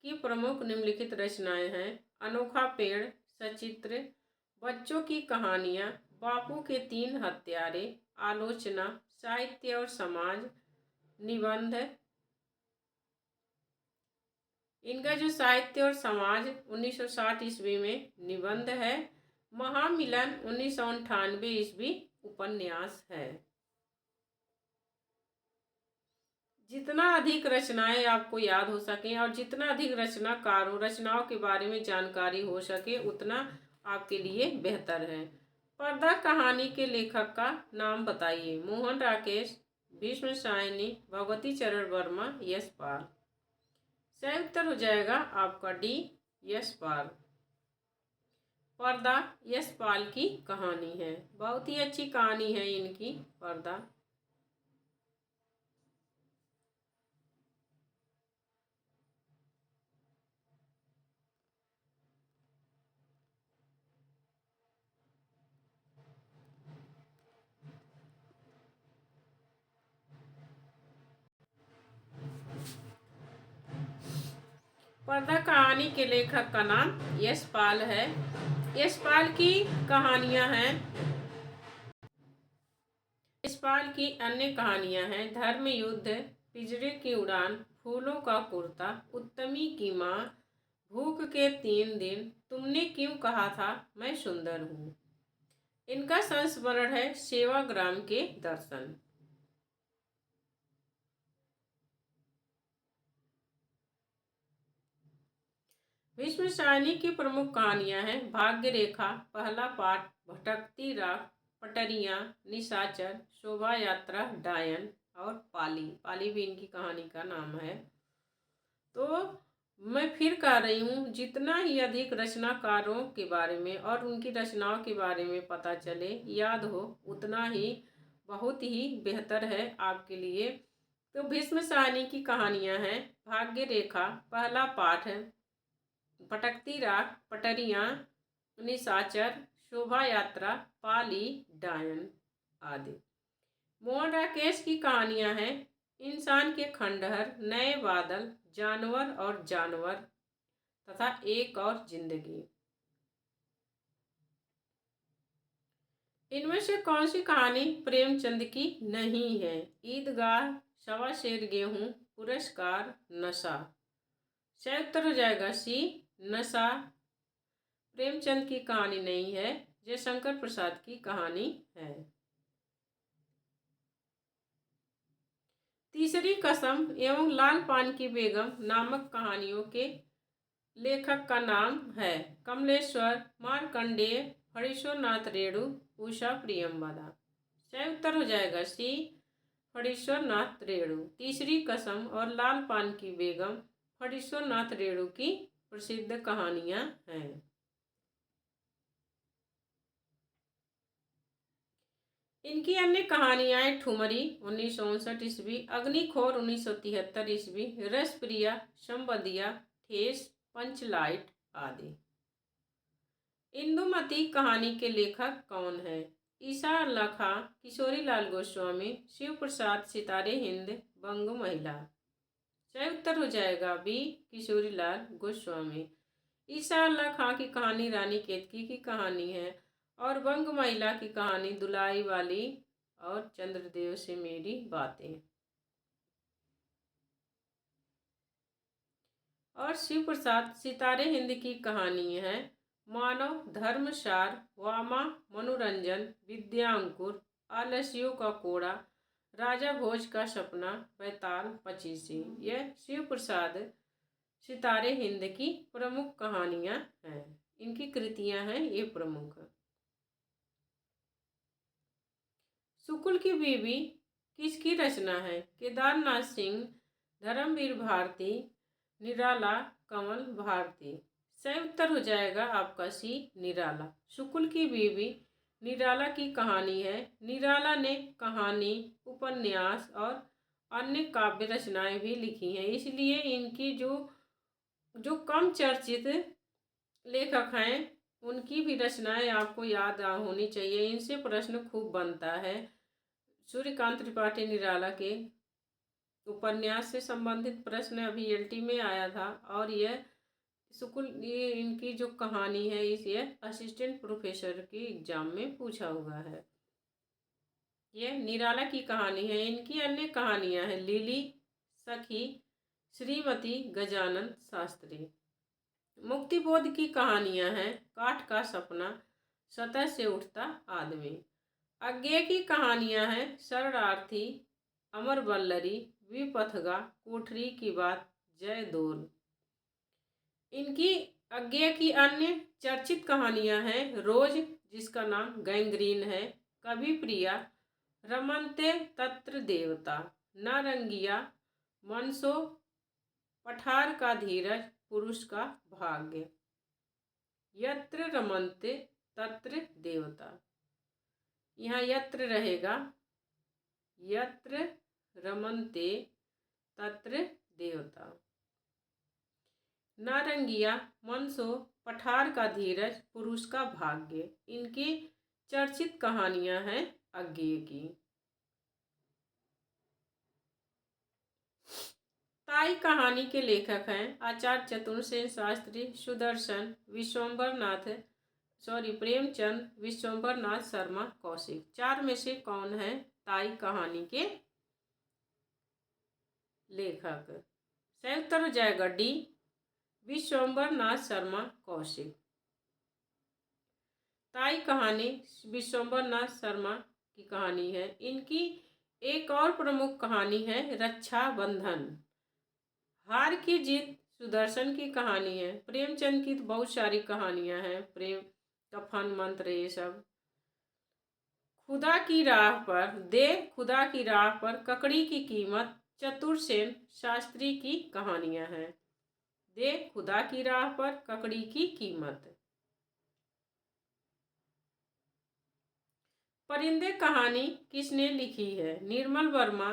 की प्रमुख निम्नलिखित रचनाएं हैं अनोखा पेड़, सचित्र, बच्चों की कहानियां, बापू के 3 हत्यारे, आलोचना, साहित्य और समाज, निबंध। इनका जो साहित्य और समाज 1960 ईस्वी में निबंध है, महामिलन 1998 ईस्वी उपन्यास है। जितना अधिक रचनाएं आपको याद हो सके और जितना अधिक रचनाओं के बारे में जानकारी हो सके उतना आपके लिए बेहतर है। पर्दा कहानी के लेखक का नाम बताइए। मोहन राकेश, भीष्म सायनी, भगवती चरण वर्मा, यशपाल। सही उत्तर हो जाएगा आपका डी, यशपाल। पर्दा यशपाल की कहानी है। बहुत ही अच्छी कहानी है इनकी पर्दा। पर्दा कहानी के लेखक का नाम यशपाल है। यशपाल की कहानियां हैं। यशपाल की अन्य कहानियां हैं धर्म युद्ध, पिंजरे की उड़ान, फूलों का कुर्ता, उत्तमी की माँ, भूख के 3 दिन, तुमने क्यों कहा था मैं सुंदर हूँ। इनका संस्मरण है सेवाग्राम के दर्शन। भीष्म साहनी की प्रमुख कहानियां हैं भाग्य रेखा, पहला पाठ, भटकती राख, पटरियां, निशाचर, शोभा यात्रा, डायन और पाली। पाली भी इनकी कहानी का नाम है। तो मैं फिर कह रही हूँ, जितना ही अधिक रचनाकारों के बारे में और उनकी रचनाओं के बारे में पता चले, याद हो, उतना ही बहुत ही बेहतर है आपके लिए। तो भीष्म साहनी की कहानियां हैं भाग्य रेखा, पहला पाठ, भटकती राख, पटरियां, निशाचर, शोभा यात्रा, पाली, डायन आदि। मोहन राकेश की कहानियां हैं इंसान के खंडहर, नए बादल, जानवर और जानवर तथा एक और जिंदगी। इनमें से कौन सी कहानी प्रेमचंद की नहीं है? ईदगाह, सवा शेर गेहूं, पुरस्कार, नशा। सही उत्तर हो जाएगा सी, नशा। प्रेमचंद की कहानी नहीं है, जयशंकर प्रसाद की कहानी है। तीसरी कसम एवं लाल पान की बेगम नामक कहानियों के लेखक का नाम है कमलेश्वर, मार्कंडेय, फणीश्वरनाथ रेणु, उषा प्रियंवदा। सही उत्तर हो जाएगा सी, फणीश्वरनाथ रेणु। तीसरी कसम और लाल पान की बेगम फणीश्वरनाथ रेणु की प्रसिद्ध कहानियां हैं। इनकी अन्य कहानियां ठुमरी 1959 ईस्वी, अग्निखोर 1973 ईस्वी, रसप्रिया, संबदिया, ठेस, पंचलाइट आदि। इंदुमती कहानी के लेखक कौन है? ईसा अल्लाह खां, किशोरी लाल गोस्वामी, शिव प्रसाद, सितारे हिंद, बंग महिला। सही उत्तर हो जाएगा बी, किशोरी लाल गोस्वामी। ईसा अल्लाह खां की कहानी रानी केतकी की कहानी है और बंग महिला की कहानी दुलाई वाली और चंद्रदेव से मेरी बातें। और शिव प्रसाद सितारे हिंद की कहानी है मानव, धर्मसार, वामा, मनोरंजन, विद्यांकुर, आलस्यों का कोड़ा, राजा भोज का सपना, बैताल, पचीसी। यह शिव प्रसाद सितारे हिंद की प्रमुख कहानियां हैं। इनकी कृतियां हैं ये प्रमुख। शुक्ल की बीवी किसकी रचना है? केदारनाथ सिंह, धर्मवीर भारती, निराला, कमल भारती। सही उत्तर हो जाएगा आपका सी, निराला। शुक्ल की बीवी निराला की कहानी है। निराला ने कहानी, उपन्यास और अन्य काव्य रचनाएं भी लिखी हैं, इसलिए इनकी जो कम चर्चित लेखक हैं उनकी भी रचनाएं आपको याद होनी चाहिए। इनसे प्रश्न खूब बनता है। सूर्यकांत त्रिपाठी निराला के उपन्यास से संबंधित प्रश्न अभी एलटी में आया था और यह ये इनकी जो कहानी है ये असिस्टेंट प्रोफेसर की एग्जाम में पूछा हुआ है। यह निराला की कहानी है। इनकी अन्य कहानियां हैं लिली, सखी, श्रीमती, गजानन शास्त्री। मुक्तिबोध की कहानियां हैं काठ का सपना, सतह से उठता आदमी। अज्ञेय की कहानियां हैं शरणार्थी, अमर बल्लरी, विपथगा, कोठरी की बात, जयदोल। इनकी अज्ञेय की अन्य चर्चित कहानियां हैं रोज, जिसका नाम गैंग्रीन है, कवि प्रिया, रमनते तत्र देवता, नारंगिया, मनसो, पठार का धीरज, पुरुष का भाग्य। यत्र रमनते तत्र देवता, यहाँ यत्र रहेगा, यत्र रमनते तत्र देवता। नारंगिया, मनसो, पठार का धीरज, पुरुष का भाग्य। इनकी चर्चित कहानियां हैं अज्ञेय की। ताई कहानी के लेखक हैं आचार्य चतुर्सेन शास्त्री, सुदर्शन, प्रेमचंद, विश्वंभर नाथ शर्मा, कौशिक। चार में से कौन है ताई कहानी के लेखक? सही उत्तर हो जाएगा डी, विश्वंभर नाथ शर्मा, कौशिक। ताई कहानी विश्वंभर नाथ शर्मा की कहानी है। इनकी एक और प्रमुख कहानी है रक्षा बंधन। हार की जीत सुदर्शन की कहानी है। प्रेमचंद की तो बहुत सारी कहानियां हैं, प्रेम कफन मंत्र ये सब। खुदा की राह पर ककड़ी की कीमत चतुर्सेन शास्त्री की कहानियां हैं। दे खुदा की राह पर ककड़ी की कीमत। परिंदे कहानी किसने लिखी है? निर्मल वर्मा,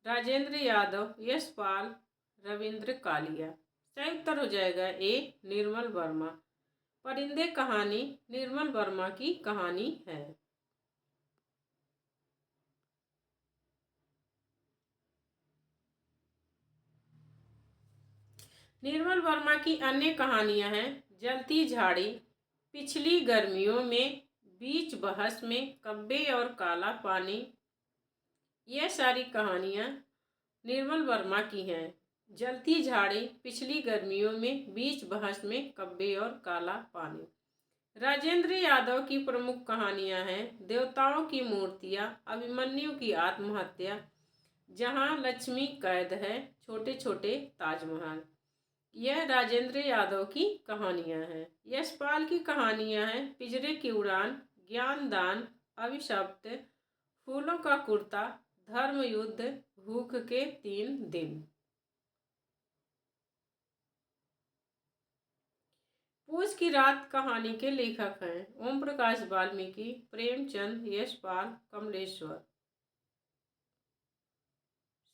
राजेंद्र यादव, यशपाल, रविंद्र कालिया। सही उत्तर हो जाएगा ए, निर्मल वर्मा। परिंदे कहानी निर्मल वर्मा की कहानी है। निर्मल वर्मा की अन्य कहानियां हैं जलती झाड़ी, पिछली गर्मियों में, बीच बहस में, कब्बे और काला पानी। यह सारी कहानियां निर्मल वर्मा की हैं। जलती झाड़ी, पिछली गर्मियों में, बीच बहस में, कब्बे और काला पानी। राजेंद्र यादव की प्रमुख कहानियां हैं देवताओं की मूर्तियां, अभिमन्यु की आत्महत्या, जहां लक्ष्मी कैद है, छोटे छोटे ताजमहल। यह राजेंद्र यादव की कहानियां हैं। यशपाल की कहानियां हैं पिंजरे की उड़ान, ज्ञानदान, अभिशप्त, फूलों का कुर्ता, धर्म युद्ध, भूख के 3 दिन। पूस की रात कहानी के लेखक हैं ओम प्रकाश वाल्मीकि, प्रेमचंद, यशपाल, कमलेश्वर।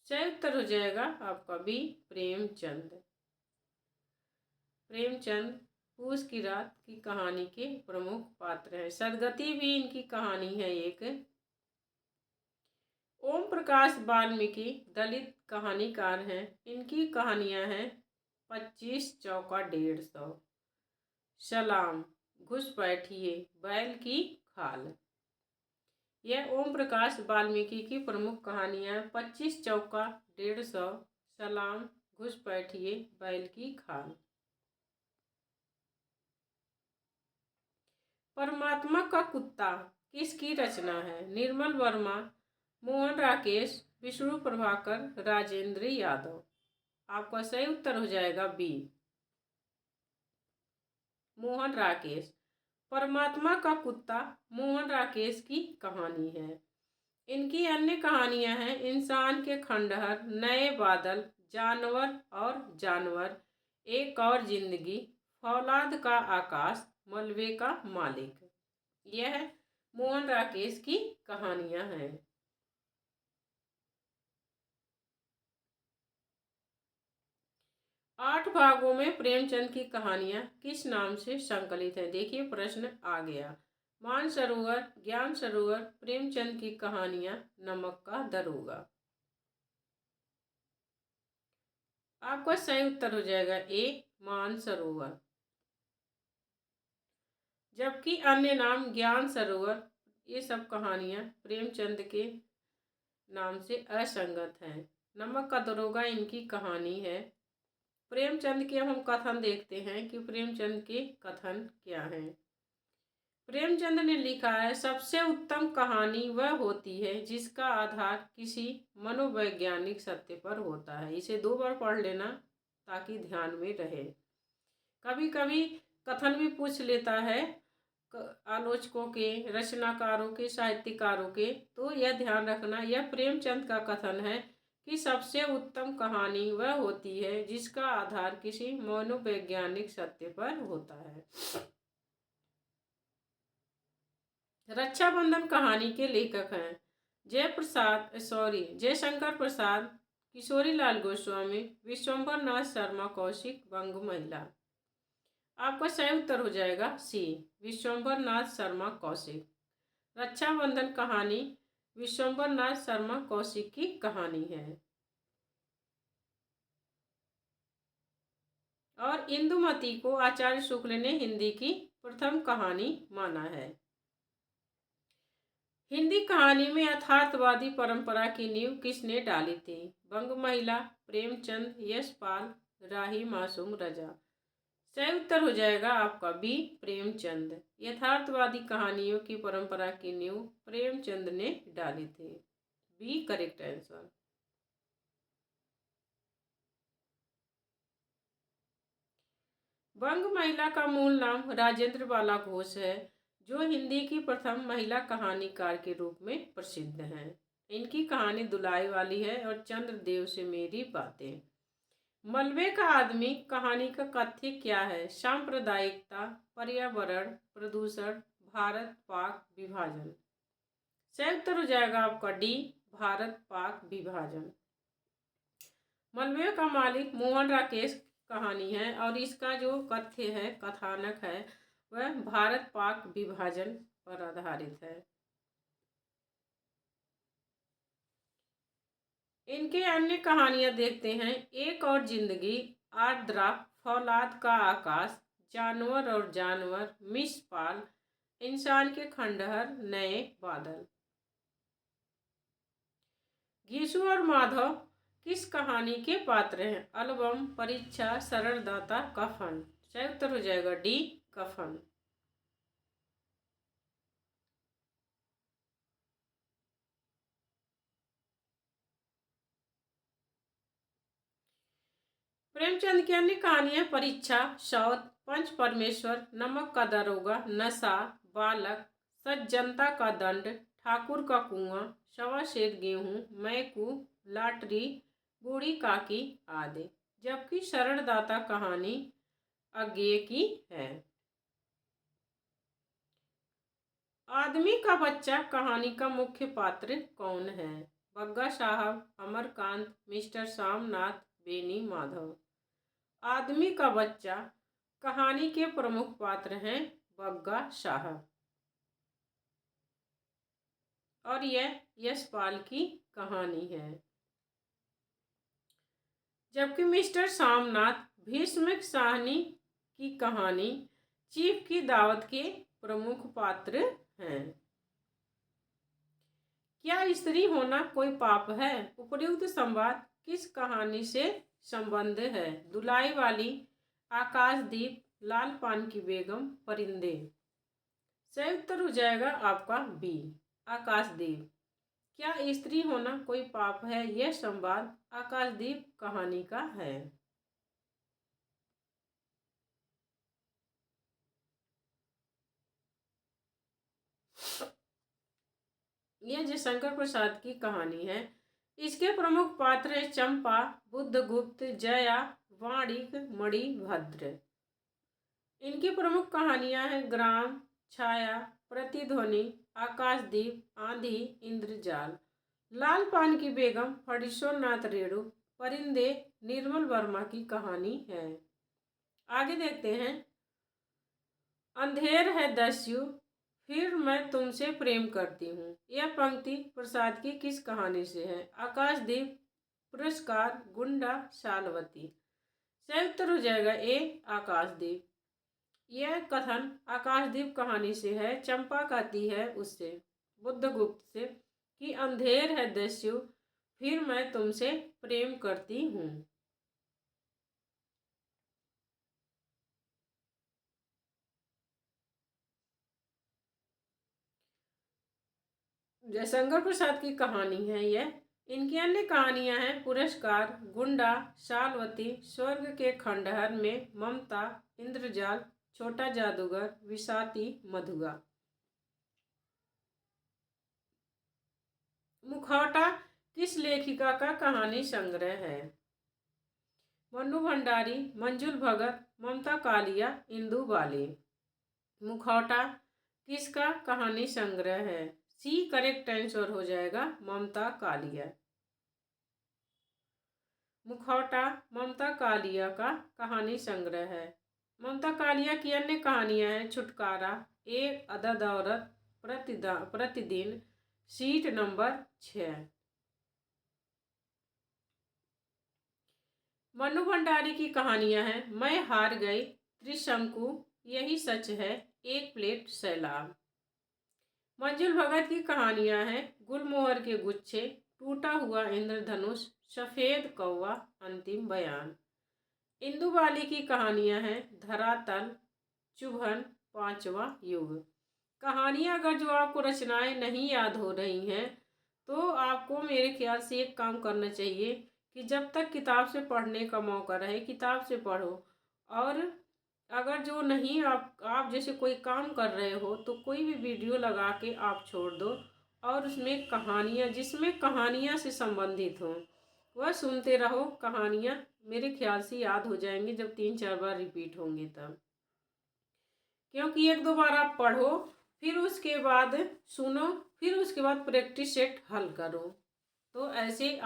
सही उत्तर हो जाएगा आपका बी, प्रेमचंद। प्रेमचंद पूस की रात की कहानी के प्रमुख पात्र हैं। सदगति भी इनकी कहानी है एक। ओम प्रकाश वाल्मीकि दलित कहानीकार हैं। इनकी कहानियां हैं 25 चौका 150, सलाम, घुसपैठिए, बैल की खाल। यह ओम प्रकाश वाल्मीकि की प्रमुख कहानियां 25 चौका 150, सलाम, घुसपैठिए, बैल की खाल। परमात्मा का कुत्ता किसकी रचना है? निर्मल वर्मा, मोहन राकेश, विष्णु प्रभाकर, राजेंद्र यादव। आपका सही उत्तर हो जाएगा बी, मोहन राकेश। परमात्मा का कुत्ता मोहन राकेश की कहानी है। इनकी अन्य कहानियां हैं इंसान के खंडहर, नए बादल, जानवर और जानवर, एक और जिंदगी, फौलाद का आकाश, मलबे का मालिक। यह मोहन राकेश की कहानियां हैं। 8 भागों में प्रेमचंद की कहानियां किस नाम से संकलित है? देखिए प्रश्न आ गया। मानसरोवर, ज्ञान सरोवर, प्रेमचंद की कहानियां, नमक का दरोगा। आपका सही उत्तर हो जाएगा ए, मानसरोवर। जबकि अन्य नाम ज्ञान सरोवर, ये सब कहानियां प्रेमचंद के नाम से असंगत हैं। नमक का दरोगा इनकी कहानी है। प्रेमचंद के हम कथन देखते हैं कि प्रेमचंद के कथन क्या हैं। प्रेमचंद ने लिखा है सबसे उत्तम कहानी वह होती है जिसका आधार किसी मनोवैज्ञानिक सत्य पर होता है। इसे 2 बार पढ़ लेना ताकि ध्यान में रहे। कभी कभी कथन भी पूछ लेता है आलोचकों के, रचनाकारों के, साहित्यकारों के, तो यह ध्यान रखना यह प्रेमचंद का कथन है कि सबसे उत्तम कहानी वह होती है जिसका आधार किसी मनोवैज्ञानिक सत्य पर होता है। रक्षाबंधन कहानी के लेखक हैं जयशंकर प्रसाद, किशोरीलाल गोस्वामी, विश्वंभर नाथ शर्मा, कौशिक, बंग महिला। आपका सही उत्तर हो जाएगा सी, विश्वंभर नाथ शर्मा, कौशिक। रक्षाबंधन कहानी विश्वंभर नाथ शर्मा, कौशिक की कहानी है। और इंदुमती को आचार्य शुक्ल ने हिंदी की प्रथम कहानी माना है। हिंदी कहानी में यथार्थवादी परंपरा की नींव किसने डाली थी? बंग महिला, प्रेमचंद, यशपाल, राही मासूम रजा। सही उत्तर हो जाएगा आपका बी, प्रेमचंद। यथार्थवादी कहानियों की परंपरा की नींव प्रेमचंद ने डाली थी। B correct answer. Bang Mahila का मूल नाम राजेंद्र बाला घोष है, जो हिंदी की प्रथम महिला कहानीकार के रूप में प्रसिद्ध हैं। इनकी कहानी दुलाई वाली है और चंद्रदेव से मेरी बातें। मलबे का आदमी कहानी का कथ्य क्या है? सांप्रदायिकता, पर्यावरण, प्रदूषण, भारत पाक विभाजन। सही उत्तर हो जाएगा आपका डी, भारत पाक विभाजन। मलबे का मालिक मोहन राकेश कहानी है और इसका जो कथ्य है, कथानक है, वह भारत पाक विभाजन पर आधारित है। इनके अन्य कहानियां देखते हैं। एक और जिंदगी, आर्द्रा, फौलाद का आकाश, जानवर और जानवर, मिस पाल, इंसान के खंडहर, नए बादल। घीसू और माधव किस कहानी के पात्र हैं? एल्बम, परीक्षा, शरणदाता, कफन। सही उत्तर हो जाएगा डी, कफन। प्रेमचंद की अन्य कहानियां परीक्षा, शौध, पंच परमेश्वर, नमक का दरोगा, नशा, बालक, सज्जनता का दंड, ठाकुर का कुआं, सवा सेर गेहूं, मैकू, लाटरी, बूढ़ी काकी आदि। जबकि शरणदाता कहानी अज्ञेय की है। आदमी का बच्चा कहानी का मुख्य पात्र कौन है? बग्गा साहब, अमरकांत, मिस्टर सामनाथ, बेनी माधव। आदमी का बच्चा कहानी के प्रमुख पात्र हैं बग्गा साहब और यह यशपाल की कहानी है। जबकि मिस्टर सामनाथ भीष्म साहनी की कहानी चीफ की दावत के प्रमुख पात्र हैं। क्या स्त्री होना कोई पाप है? उपर्युक्त संवाद किस कहानी से संबंध है? दुलाई वाली, आकाशदीप, लाल पान की बेगम, परिंदे। सही उत्तर हो जाएगा आपका बी, आकाशदीप। क्या स्त्री होना कोई पाप है? यह संवाद आकाशदीप कहानी का है। यह जयशंकर प्रसाद की कहानी है। इसके प्रमुख पात्र हैं चंपा, बुद्धगुप्त, जया, वाणिक, मणि, भद्र। इनकी प्रमुख कहानियां हैं ग्राम, छाया, प्रतिध्वनि, आकाशदीप, आंधी, इंद्रजाल। लाल पान की बेगम फणीश्वरनाथ रेणु, परिंदे निर्मल वर्मा की कहानी है। आगे देखते हैं। अंधेर है दस्यु, फिर मैं तुमसे प्रेम करती हूँ। यह पंक्ति प्रसाद की किस कहानी से है? आकाशदीप, पुरस्कार, गुंडा, शालवती। सही उत्तर हो जाएगा ए, आकाशदीप। यह कथन आकाशदीप कहानी से है। चंपा कहती है उससे, बुद्धगुप्त से, कि अंधेर है दस्यु, फिर मैं तुमसे प्रेम करती हूँ। जयशंकर प्रसाद की कहानी है यह। इनकी अन्य कहानियां हैं पुरस्कार, गुंडा, शालवती, स्वर्ग के खंडहर में, ममता, इंद्रजाल, छोटा जादूगर, विसाती, मधुआ। मुखौटा किस लेखिका का कहानी संग्रह है? मन्नू भंडारी, मंजुल भगत, ममता कालिया, इंदु बाली। मुखौटा किसका कहानी संग्रह है? सी करेक्ट आंसर हो जाएगा, ममता कालिया। मुखौटा ममता कालिया का कहानी संग्रह है। ममता कालिया की अन्य कहानियां हैं छुटकारा, एक अदद औरत, प्रतिदिन, सीट नंबर 6। मन्नू भंडारी की कहानियां हैं मैं हार गई, त्रिशंकु, यही सच है, एक प्लेट सैलाब। मंजुल भगत की कहानियां हैं गुलमोहर के गुच्छे, टूटा हुआ इंद्रधनुष, सफेद कौवा, अंतिम बयान। इंदु बाली की कहानियां हैं धरातल, चुभन, पांचवा युग। कहानियां अगर जो आपको रचनाएं नहीं याद हो रही हैं तो आपको मेरे ख्याल से एक काम करना चाहिए कि जब तक किताब से पढ़ने का मौका रहे किताब से पढ़ो। और अगर जो नहीं आप जैसे कोई काम कर रहे हो तो कोई भी वीडियो लगा के आप छोड़ दो और उसमें कहानियाँ जिसमें कहानियाँ से संबंधित हों वह सुनते रहो। कहानियाँ मेरे ख्याल से याद हो जाएंगी जब 3-4 बार रिपीट होंगी तब, क्योंकि 1-2 बार आप पढ़ो फिर उसके बाद सुनो फिर उसके बाद प्रैक्टिस सेट हल करो, तो ऐसे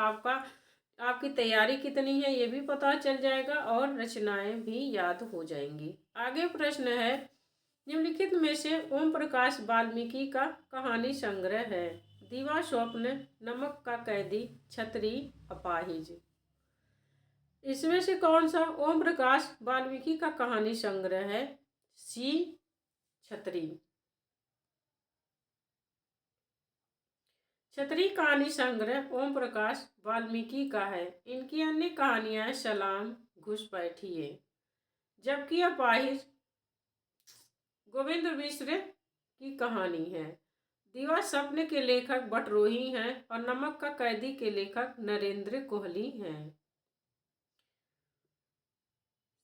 आपकी तैयारी कितनी है ये भी पता चल जाएगा और रचनाएं भी याद हो जाएंगी। आगे प्रश्न है निम्नलिखित में से ओम प्रकाश वाल्मीकि का कहानी संग्रह है। दीवा स्वप्न, नमक का कैदी, छतरी, अपाहिज। इसमें से कौन सा ओम प्रकाश वाल्मीकि का कहानी संग्रह है? सी छतरी। छतरी कहानी संग्रह ओम प्रकाश वाल्मीकि का है। इनकी अन्य कहानियां हैं सलाम, घुसपैठिए, जबकि अपाहिज गोविंद मिश्र की कहानी है। दीवा स्वप्न के लेखक बटरोही हैं और नमक का कैदी के लेखक नरेंद्र कोहली हैं।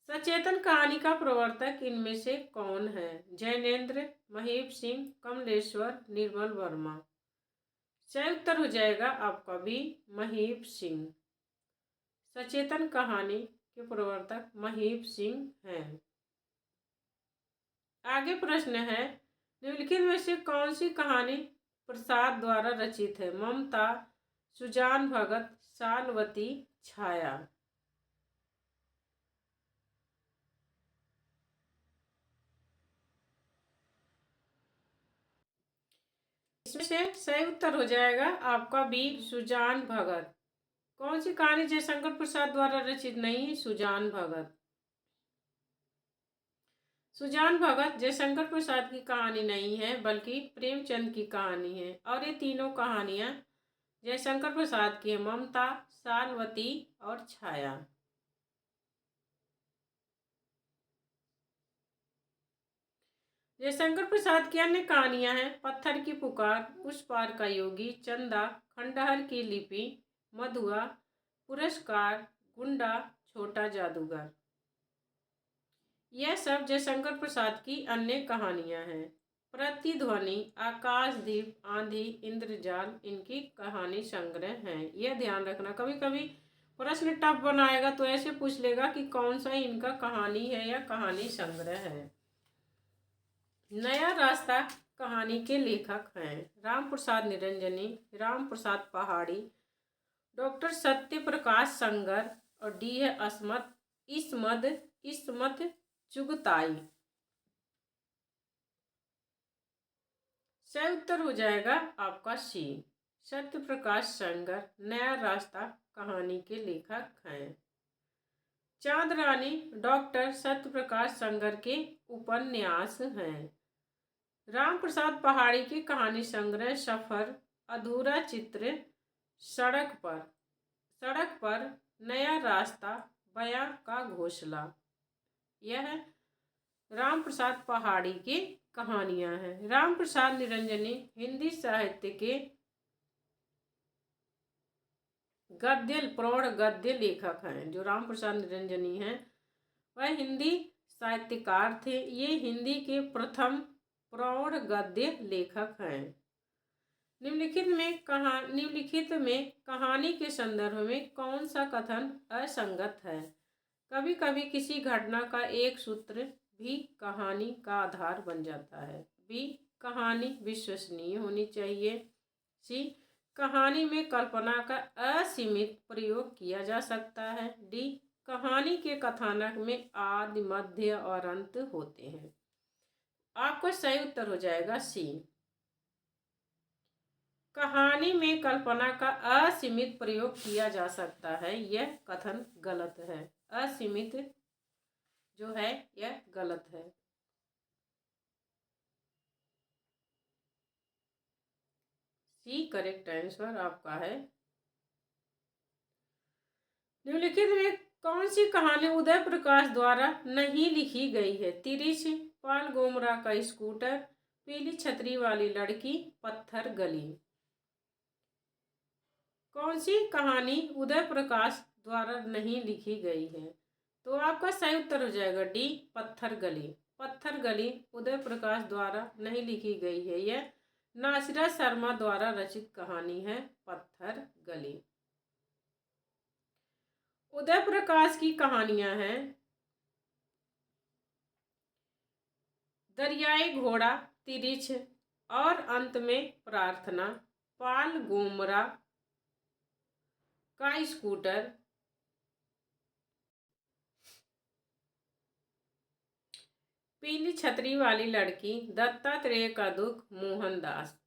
सचेतन कहानी का प्रवर्तक इनमें से कौन है? जैनेन्द्र, महीप सिंह, कमलेश्वर, निर्मल वर्मा। सही उत्तर हो जाएगा आपका भी महीप सिंह। सचेतन कहानी के प्रवर्तक महीप सिंह हैं। आगे प्रश्न है निम्नलिखित में से कौन सी कहानी प्रसाद द्वारा रचित है? ममता, सुजान भगत, सालवती, छाया। इसमें से सही उत्तर हो जाएगा आपका बी सुजान भगत। कौन सी कहानी जयशंकर प्रसाद द्वारा रचित नहीं? सुजान भगत। सुजान भगत जयशंकर प्रसाद की कहानी नहीं है बल्कि प्रेमचंद की कहानी है और ये तीनों कहानियां जयशंकर प्रसाद की है, ममता, सालवती और छाया। जयशंकर प्रसाद की अन्य कहानियां हैं पत्थर की पुकार, उस पार का योगी, चंदा, खंडहर की लिपि, मधुआ, पुरस्कार, गुंडा, छोटा जादूगर। यह सब जयशंकर प्रसाद की अन्य कहानियां हैं। प्रतिध्वनि, आकाशदीप, आंधी, इंद्रजाल इनकी कहानी संग्रह हैं। यह ध्यान रखना कभी कभी प्रश्न टफ बनाएगा तो ऐसे पूछ लेगा कि कौन सा इनका कहानी है या कहानी संग्रह है। नया रास्ता कहानी के लेखक हैं राम प्रसाद निरंजनी, राम प्रसाद पहाड़ी, डॉक्टर सत्य प्रकाश संगर और डी है इसमत चुगताई। सही उत्तर हो जाएगा आपका सी सत्य प्रकाश संगर नया रास्ता कहानी के लेखक हैं। चांद रानी डॉक्टर सत्य प्रकाश संगर के उपन्यास हैं। राम प्रसाद पहाड़ी की कहानी संग्रह सफर, अधूरा चित्र, सड़क पर, नया रास्ता, बयां का घोंसला। यह राम प्रसाद पहाड़ी की कहानियां हैं। राम प्रसाद निरंजनी हिंदी साहित्य के प्रौढ़ गद्य लेखक हैं। जो राम प्रसाद निरंजनी हैं वह हिंदी साहित्यकार थे। ये हिंदी के प्रथम प्रौढ़ गद्य लेखक हैं। निम्नलिखित में कहानी के संदर्भ में कौन सा कथन असंगत है? कभी कभी किसी घटना का एक सूत्र भी कहानी का आधार बन जाता है। बी कहानी विश्वसनीय होनी चाहिए। सी कहानी में कल्पना का असीमित प्रयोग किया जा सकता है। डी कहानी के कथानक में आदि, मध्य और अंत होते हैं। आपका सही उत्तर हो जाएगा सी। कहानी में कल्पना का असीमित प्रयोग किया जा सकता है, यह कथन गलत है। असीमित जो है यह गलत है। सी करेक्ट आंसर आपका है। निम्नलिखित में कौन सी कहानी उदय प्रकाश द्वारा नहीं लिखी गई है? तिरिछ, पाल गोमरा का स्कूटर, पीली छतरी वाली लड़की, पत्थर गली। कौन सी कहानी उदय प्रकाश द्वारा नहीं लिखी गई है? तो आपका सही उत्तर हो जाएगा डी, पत्थर गली। पत्थर गली उदय प्रकाश द्वारा नहीं लिखी गई है। यह नासिरा शर्मा द्वारा रचित कहानी है, पत्थर गली। उदय प्रकाश की कहानियां हैं दरियाई घोड़ा, तिरिछ और अंत में प्रार्थना, पाल गोमरा का स्कूटर, पीली छतरी वाली लड़की, दत्तात्रेय का दुख, मोहनदास।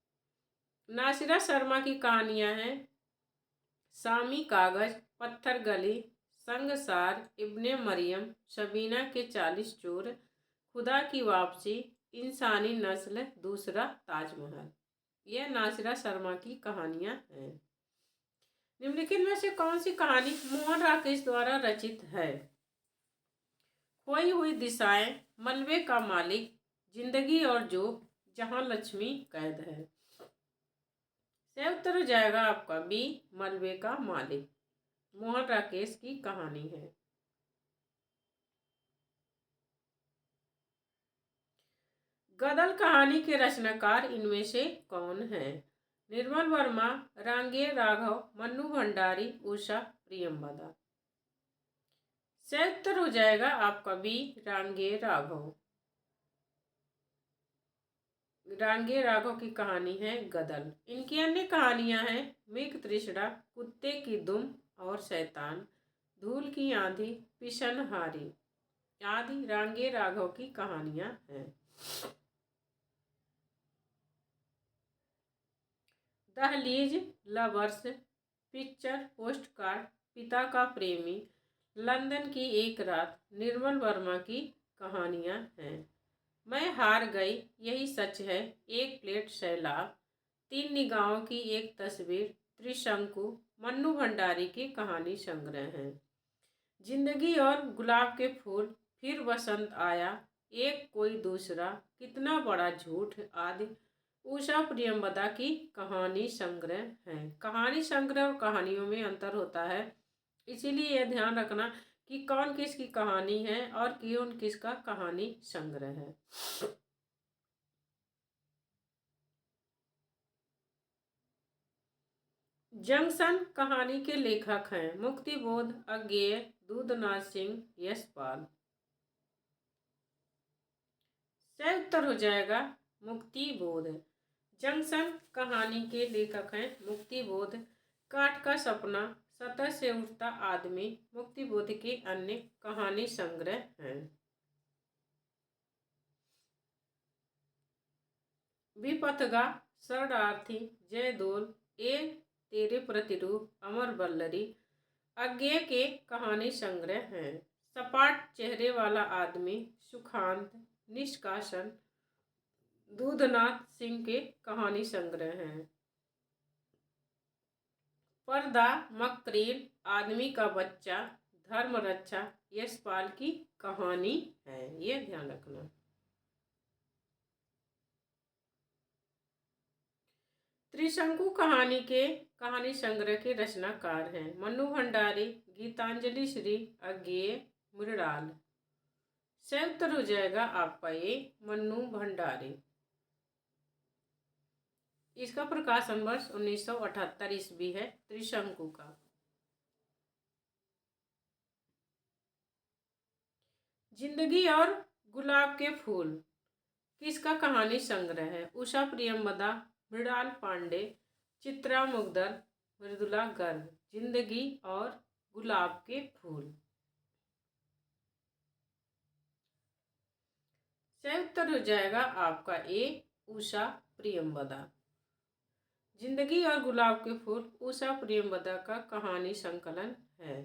नासिरा शर्मा की कहानियां हैं सामी कागज, पत्थर गली, संगसार, इब्ने मरियम, शबीना के 40 चोर, खुदा की वापसी, इंसानी नस्ल, दूसरा ताजमहल। यह नासिरा शर्मा की कहानियां हैं। निम्नलिखित में से कौन सी कहानी मोहन राकेश द्वारा रचित है? खोई हुई दिशाएं, मलबे का मालिक, जिंदगी और जोक, जहां लक्ष्मी कैद है। सही उत्तर हो जाएगा आपका बी, मलबे का मालिक। मोहन राकेश की कहानी है। गदल कहानी के रचनाकार इनमें से कौन है? निर्मल वर्मा, रांगे राघव, मन्नू भंडारी, उषा प्रियंवदा। सही उत्तर हो जाएगा आपका बी, रांगे राघव। रांगे राघव की कहानी है गदल। इनकी अन्य कहानियां हैं मेघ तृष्णा, कुत्ते की दुम और शैतान, धूल की आंधी, पिशनहारी आदि रांगे राघव की कहानियां हैं। दहलीज, लवर्स, पिक्चर पोस्टकार्ड, पिता का प्रेमी, लंदन की एक रात, निर्मल वर्मा की कहानियां हैं। मैं हार गई, यही सच है, एक प्लेट सैलाब, 3 निगाहों की एक तस्वीर, त्रिशंकु, मन्नू भंडारी की कहानी संग्रह हैं। जिंदगी और गुलाब के फूल, फिर बसंत आया, एक कोई दूसरा, कितना बड़ा झूठ आदि उषा प्रियंवदा की कहानी संग्रह हैं। कहानी संग्रह और कहानियों में अंतर होता है, इसीलिए यह ध्यान रखना कि कौन किसकी कहानी है और कौन किसका कहानी संग्रह है। जंक्शन कहानी के लेखक हैं मुक्तिबोध, अज्ञेय, दूधनाथ सिंह, यशपाल। सही उत्तर हो जाएगा मुक्तिबोध। जंक्शन कहानी के लेखक हैं मुक्तिबोध। काठ का सपना, सतह से उठता आदमी, मुक्तिबोध के अन्य कहानी संग्रह हैं। विपथगा, शरणार्थी, जयदोल, ए तेरे प्रतिरूप, अमर बल्लरी, अज्ञेय के कहानी संग्रह हैं। सपाट चेहरे वाला आदमी, सुखांत, निष्कासन, दूधनाथ सिंह के कहानी संग्रह हैं। पर्दा, मकरील, आदमी का बच्चा, धर्म रक्षा, यशपाल की कहानी है। यह ध्यान रखना। त्रिशंकु कहानी के कहानी संग्रह के रचनाकार हैं मन्नू भंडारी, गीतांजलि श्री, अज्ञेय, मृणाल। सही उत्तर हो जाएगा आपका ये मन्नू भंडारी। इसका प्रकाशन वर्ष 1978 ईस्वी है त्रिशंकु का। जिंदगी और गुलाब के फूल किसका कहानी संग्रह है? उषा प्रियंवदा, मृणाल पांडे, चित्रा मुग्दल, मृदुला गर्ग। जिंदगी और गुलाब के फूल। सही उत्तर हो जाएगा आपका ए, उषा प्रियंवदा। जिंदगी और गुलाब के फूल उषा प्रेमवदा का कहानी संकलन है।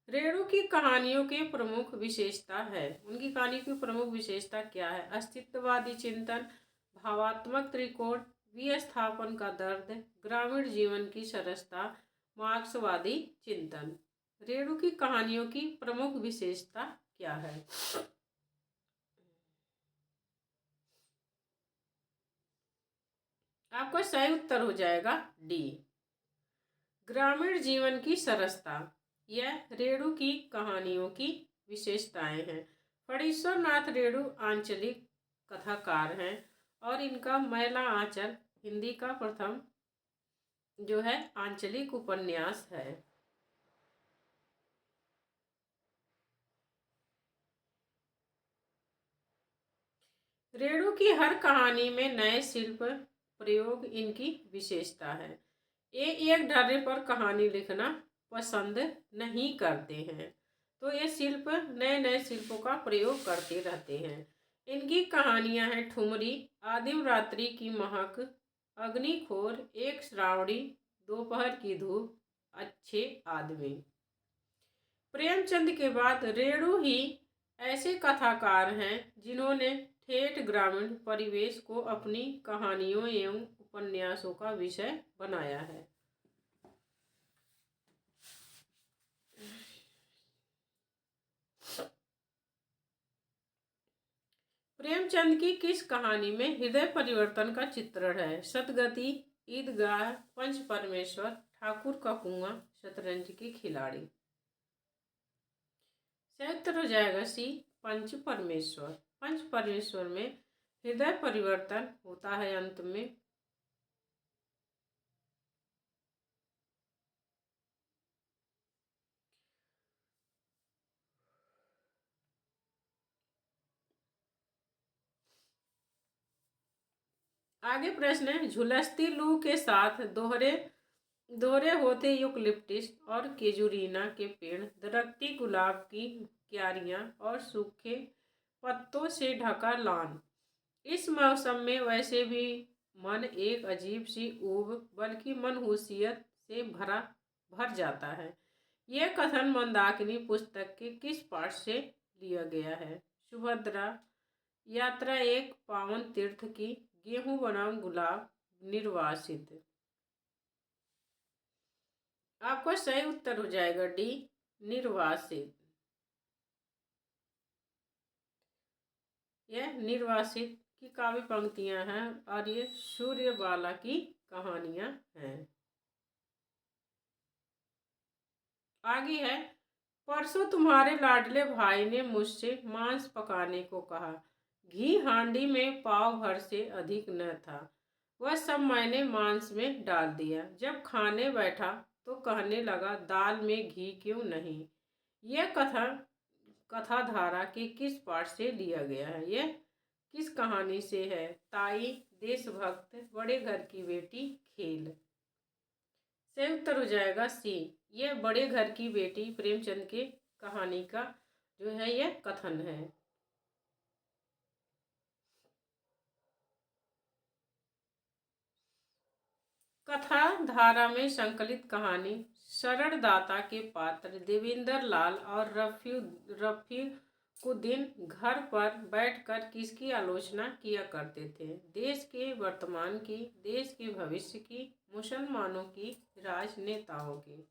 रेणु की कहानियों की प्रमुख विशेषता है। उनकी कहानी की प्रमुख विशेषता क्या है? अस्तित्ववादी चिंतन, भावात्मक त्रिकोण, विस्थापन का दर्द, ग्रामीण जीवन की सरसता, मार्क्सवादी चिंतन। रेणु की कहानियों की प्रमुख विशेषता क्या है? आपका सही उत्तर हो जाएगा डी, ग्रामीण जीवन की सरसता। यह रेणु की कहानियों की विशेषताएं हैं। फणीश्वर नाथ रेणु आंचलिक कथाकार हैं और इनका मैला आंचल हिंदी का प्रथम जो है आंचलिक उपन्यास है। रेणु की हर कहानी में नए शिल्प प्रयोग इनकी विशेषता है। ये एक ढर्रे पर कहानी लिखना पसंद नहीं करते हैं, तो ये शिल्प नए नए शिल्पों का प्रयोग करते रहते हैं। इनकी कहानियां हैं ठुमरी, आदिम रात्रि की महक, अग्निखोर, एक श्रावणी, दोपहर की धूप, अच्छे आदमी। प्रेमचंद के बाद रेणु ही ऐसे कथाकार हैं जिन्होंने ठेठ ग्रामीण परिवेश को अपनी कहानियों एवं उपन्यासों का विषय बनाया है। प्रेमचंद की किस कहानी में हृदय परिवर्तन का चित्रण है? सतगति, ईदगाह, पंच परमेश्वर, ठाकुर का कुआं, शतरंज के खिलाड़ी। सही उत्तर हो जाएगा सी, पंच परमेश्वर। पंच परमेश्वर में हृदय परिवर्तन होता है अंत में। आगे प्रश्न है, झुलसती लू के साथ दोहरे दोहरे होते यूकलिप्टिस और केजुरीना के पेड़, दरख्ती गुलाब की क्यारियां और सूखे पत्तों से ढका लॉन। इस मौसम में वैसे भी मन एक अजीब सी ऊब बल्कि मनहूसियत से भर जाता है। यह कथन मंदाकिनी पुस्तक के किस पाठ से लिया गया है? सुभद्रा, यात्रा एक पावन तीर्थ की, गेहूं बनाम गुलाब, निर्वासित। आपका सही उत्तर हो जाएगा डी, निर्वासित। यह निर्वासित की काव्य पंक्तियां हैं और ये सूर्यबाला की कहानियां हैं। आगे है, परसों तुम्हारे लाडले भाई ने मुझसे मांस पकाने को कहा। घी हांडी में पाव भर से अधिक न था। वह सब मैंने मांस में डाल दिया। जब खाने बैठा तो कहने लगा, दाल में घी क्यों नहीं? यह कथाधारा के किस पाठ से लिया गया है? यह किस कहानी से है? ताई, देशभक्त, बड़े घर की बेटी, खेल। सही उत्तर हो जाएगा सी, यह बड़े घर की बेटी प्रेमचंद के कहानी का जो है यह कथन है। कथा धारा में संकलित कहानी शरणदाता के पात्र देवेंद्र लाल और रफीकुद्दीन घर पर बैठकर किसकी आलोचना किया करते थे? देश के वर्तमान की, देश के भविष्य की, मुसलमानों की, राजनेताओं की।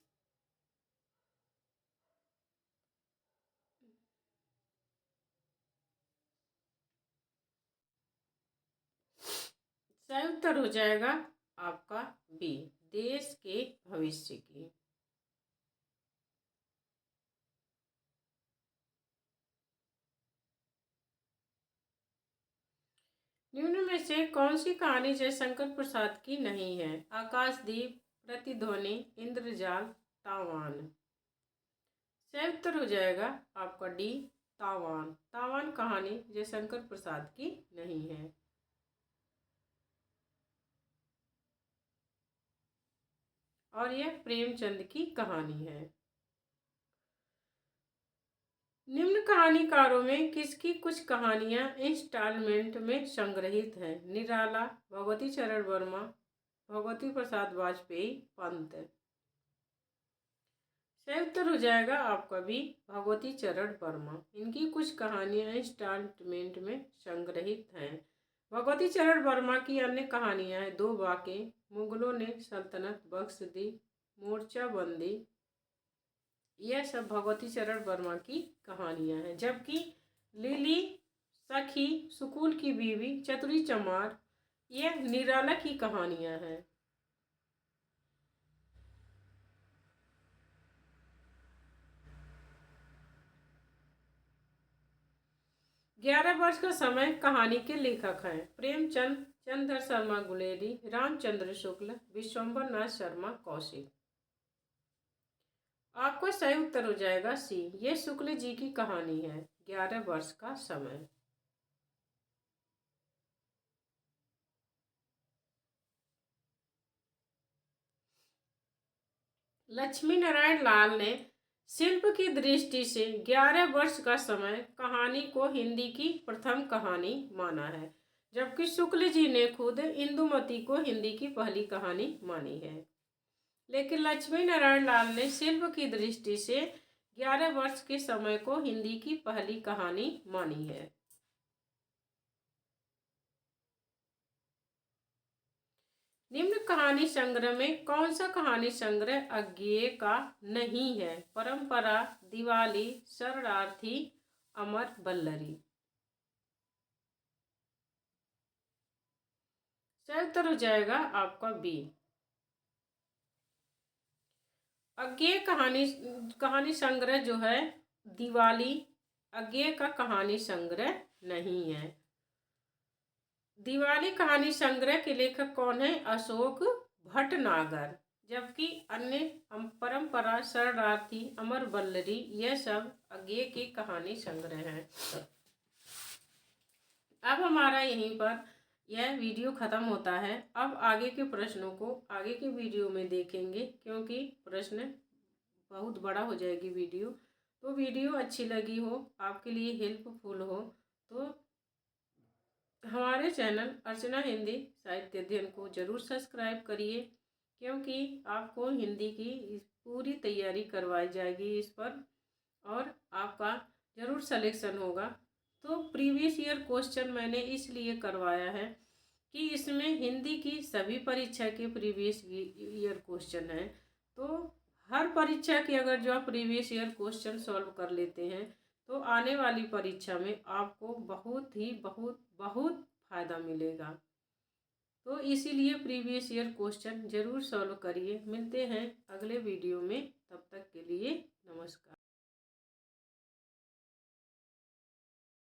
सही उत्तर हो जाएगा आपका बी, देश के भविष्य की। निम्न में से कौन सी कहानी जयशंकर प्रसाद की नहीं है? आकाशदीप, प्रतिध्वनि, इंद्रजाल, तावान। सही उत्तर हो जाएगा आपका डी, तावान। तावान कहानी जयशंकर प्रसाद की नहीं है। और यह प्रेमचंद की कहानी है। निम्न कहानीकारों में किसकी कुछ कहानियां इंस्टॉलमेंट में संग्रहित हैं? निराला, भगवती चरण वर्मा, भगवती प्रसाद वाजपेयी, पंत। सही उत्तर हो जाएगा आपका भी भगवती चरण वर्मा। इनकी कुछ कहानियां इंस्टॉलमेंट में संग्रहित हैं। भगवती चरण वर्मा की अन्य कहानियां हैं दो वाक़े, मुगलों ने सल्तनत बख्श दी, मोर्चाबंदी। यह सब भगवती चरण वर्मा की कहानियां हैं। जबकि लिली, सखी, सुकूल की बीवी, चतुरी चमार, यह निराला की कहानियां हैं। 11 वर्ष का समय कहानी के लेखक हैं प्रेमचंद, चंद्र शर्मा गुलेरी, रामचंद्र शुक्ल, विश्वंभर नाथ शर्मा कौशिक। आपका सही उत्तर हो जाएगा सी, ये शुक्ल जी की कहानी है 11 वर्ष का समय। लक्ष्मी नारायण लाल ने शिल्प की दृष्टि से 11 वर्ष का समय कहानी को हिंदी की प्रथम कहानी माना है, जबकि शुक्ल जी ने खुद इंदुमती को हिंदी की पहली कहानी मानी है। लेकिन लक्ष्मी नारायण लाल ने शिल्प की दृष्टि से 11 वर्ष के समय को हिंदी की पहली कहानी मानी है। निम्न कहानी संग्रह में कौन सा कहानी संग्रह अज्ञेय का नहीं है? परंपरा, दिवाली, शरणार्थी, अमर बल्लरी। सही उत्तर हो जाएगा आपका बी। अज्ञेय कहानी संग्रह जो है दिवाली अज्ञेय का कहानी संग्रह नहीं है। दिवाली कहानी संग्रह के लेखक कौन है? अशोक भटनागर। जबकि अन्य परंपरा, शरणार्थी, अमर बल्लरी, यह सब अज्ञेय की कहानी संग्रह हैं। अब हमारा यहीं पर यह वीडियो ख़त्म होता है। अब आगे के प्रश्नों को आगे के वीडियो में देखेंगे, क्योंकि प्रश्न बहुत बड़ा हो जाएगी वीडियो। तो वीडियो अच्छी लगी हो, आपके लिए हेल्पफुल हो, तो हमारे चैनल अर्चना हिंदी साहित्य अध्ययन को ज़रूर सब्सक्राइब करिए, क्योंकि आपको हिंदी की पूरी तैयारी करवाई जाएगी इस पर, और आपका ज़रूर सिलेक्शन होगा। तो प्रीवियस ईयर क्वेश्चन मैंने इसलिए करवाया है कि इसमें हिंदी की सभी परीक्षा के प्रीवियस ईयर क्वेश्चन हैं। तो हर परीक्षा के अगर जो आप प्रीवियस ईयर क्वेश्चन सॉल्व कर लेते हैं तो आने वाली परीक्षा में आपको बहुत फ़ायदा मिलेगा। तो इसीलिए प्रीवियस ईयर क्वेश्चन ज़रूर सॉल्व करिए। मिलते हैं अगले वीडियो में, तब तक के लिए नमस्कार।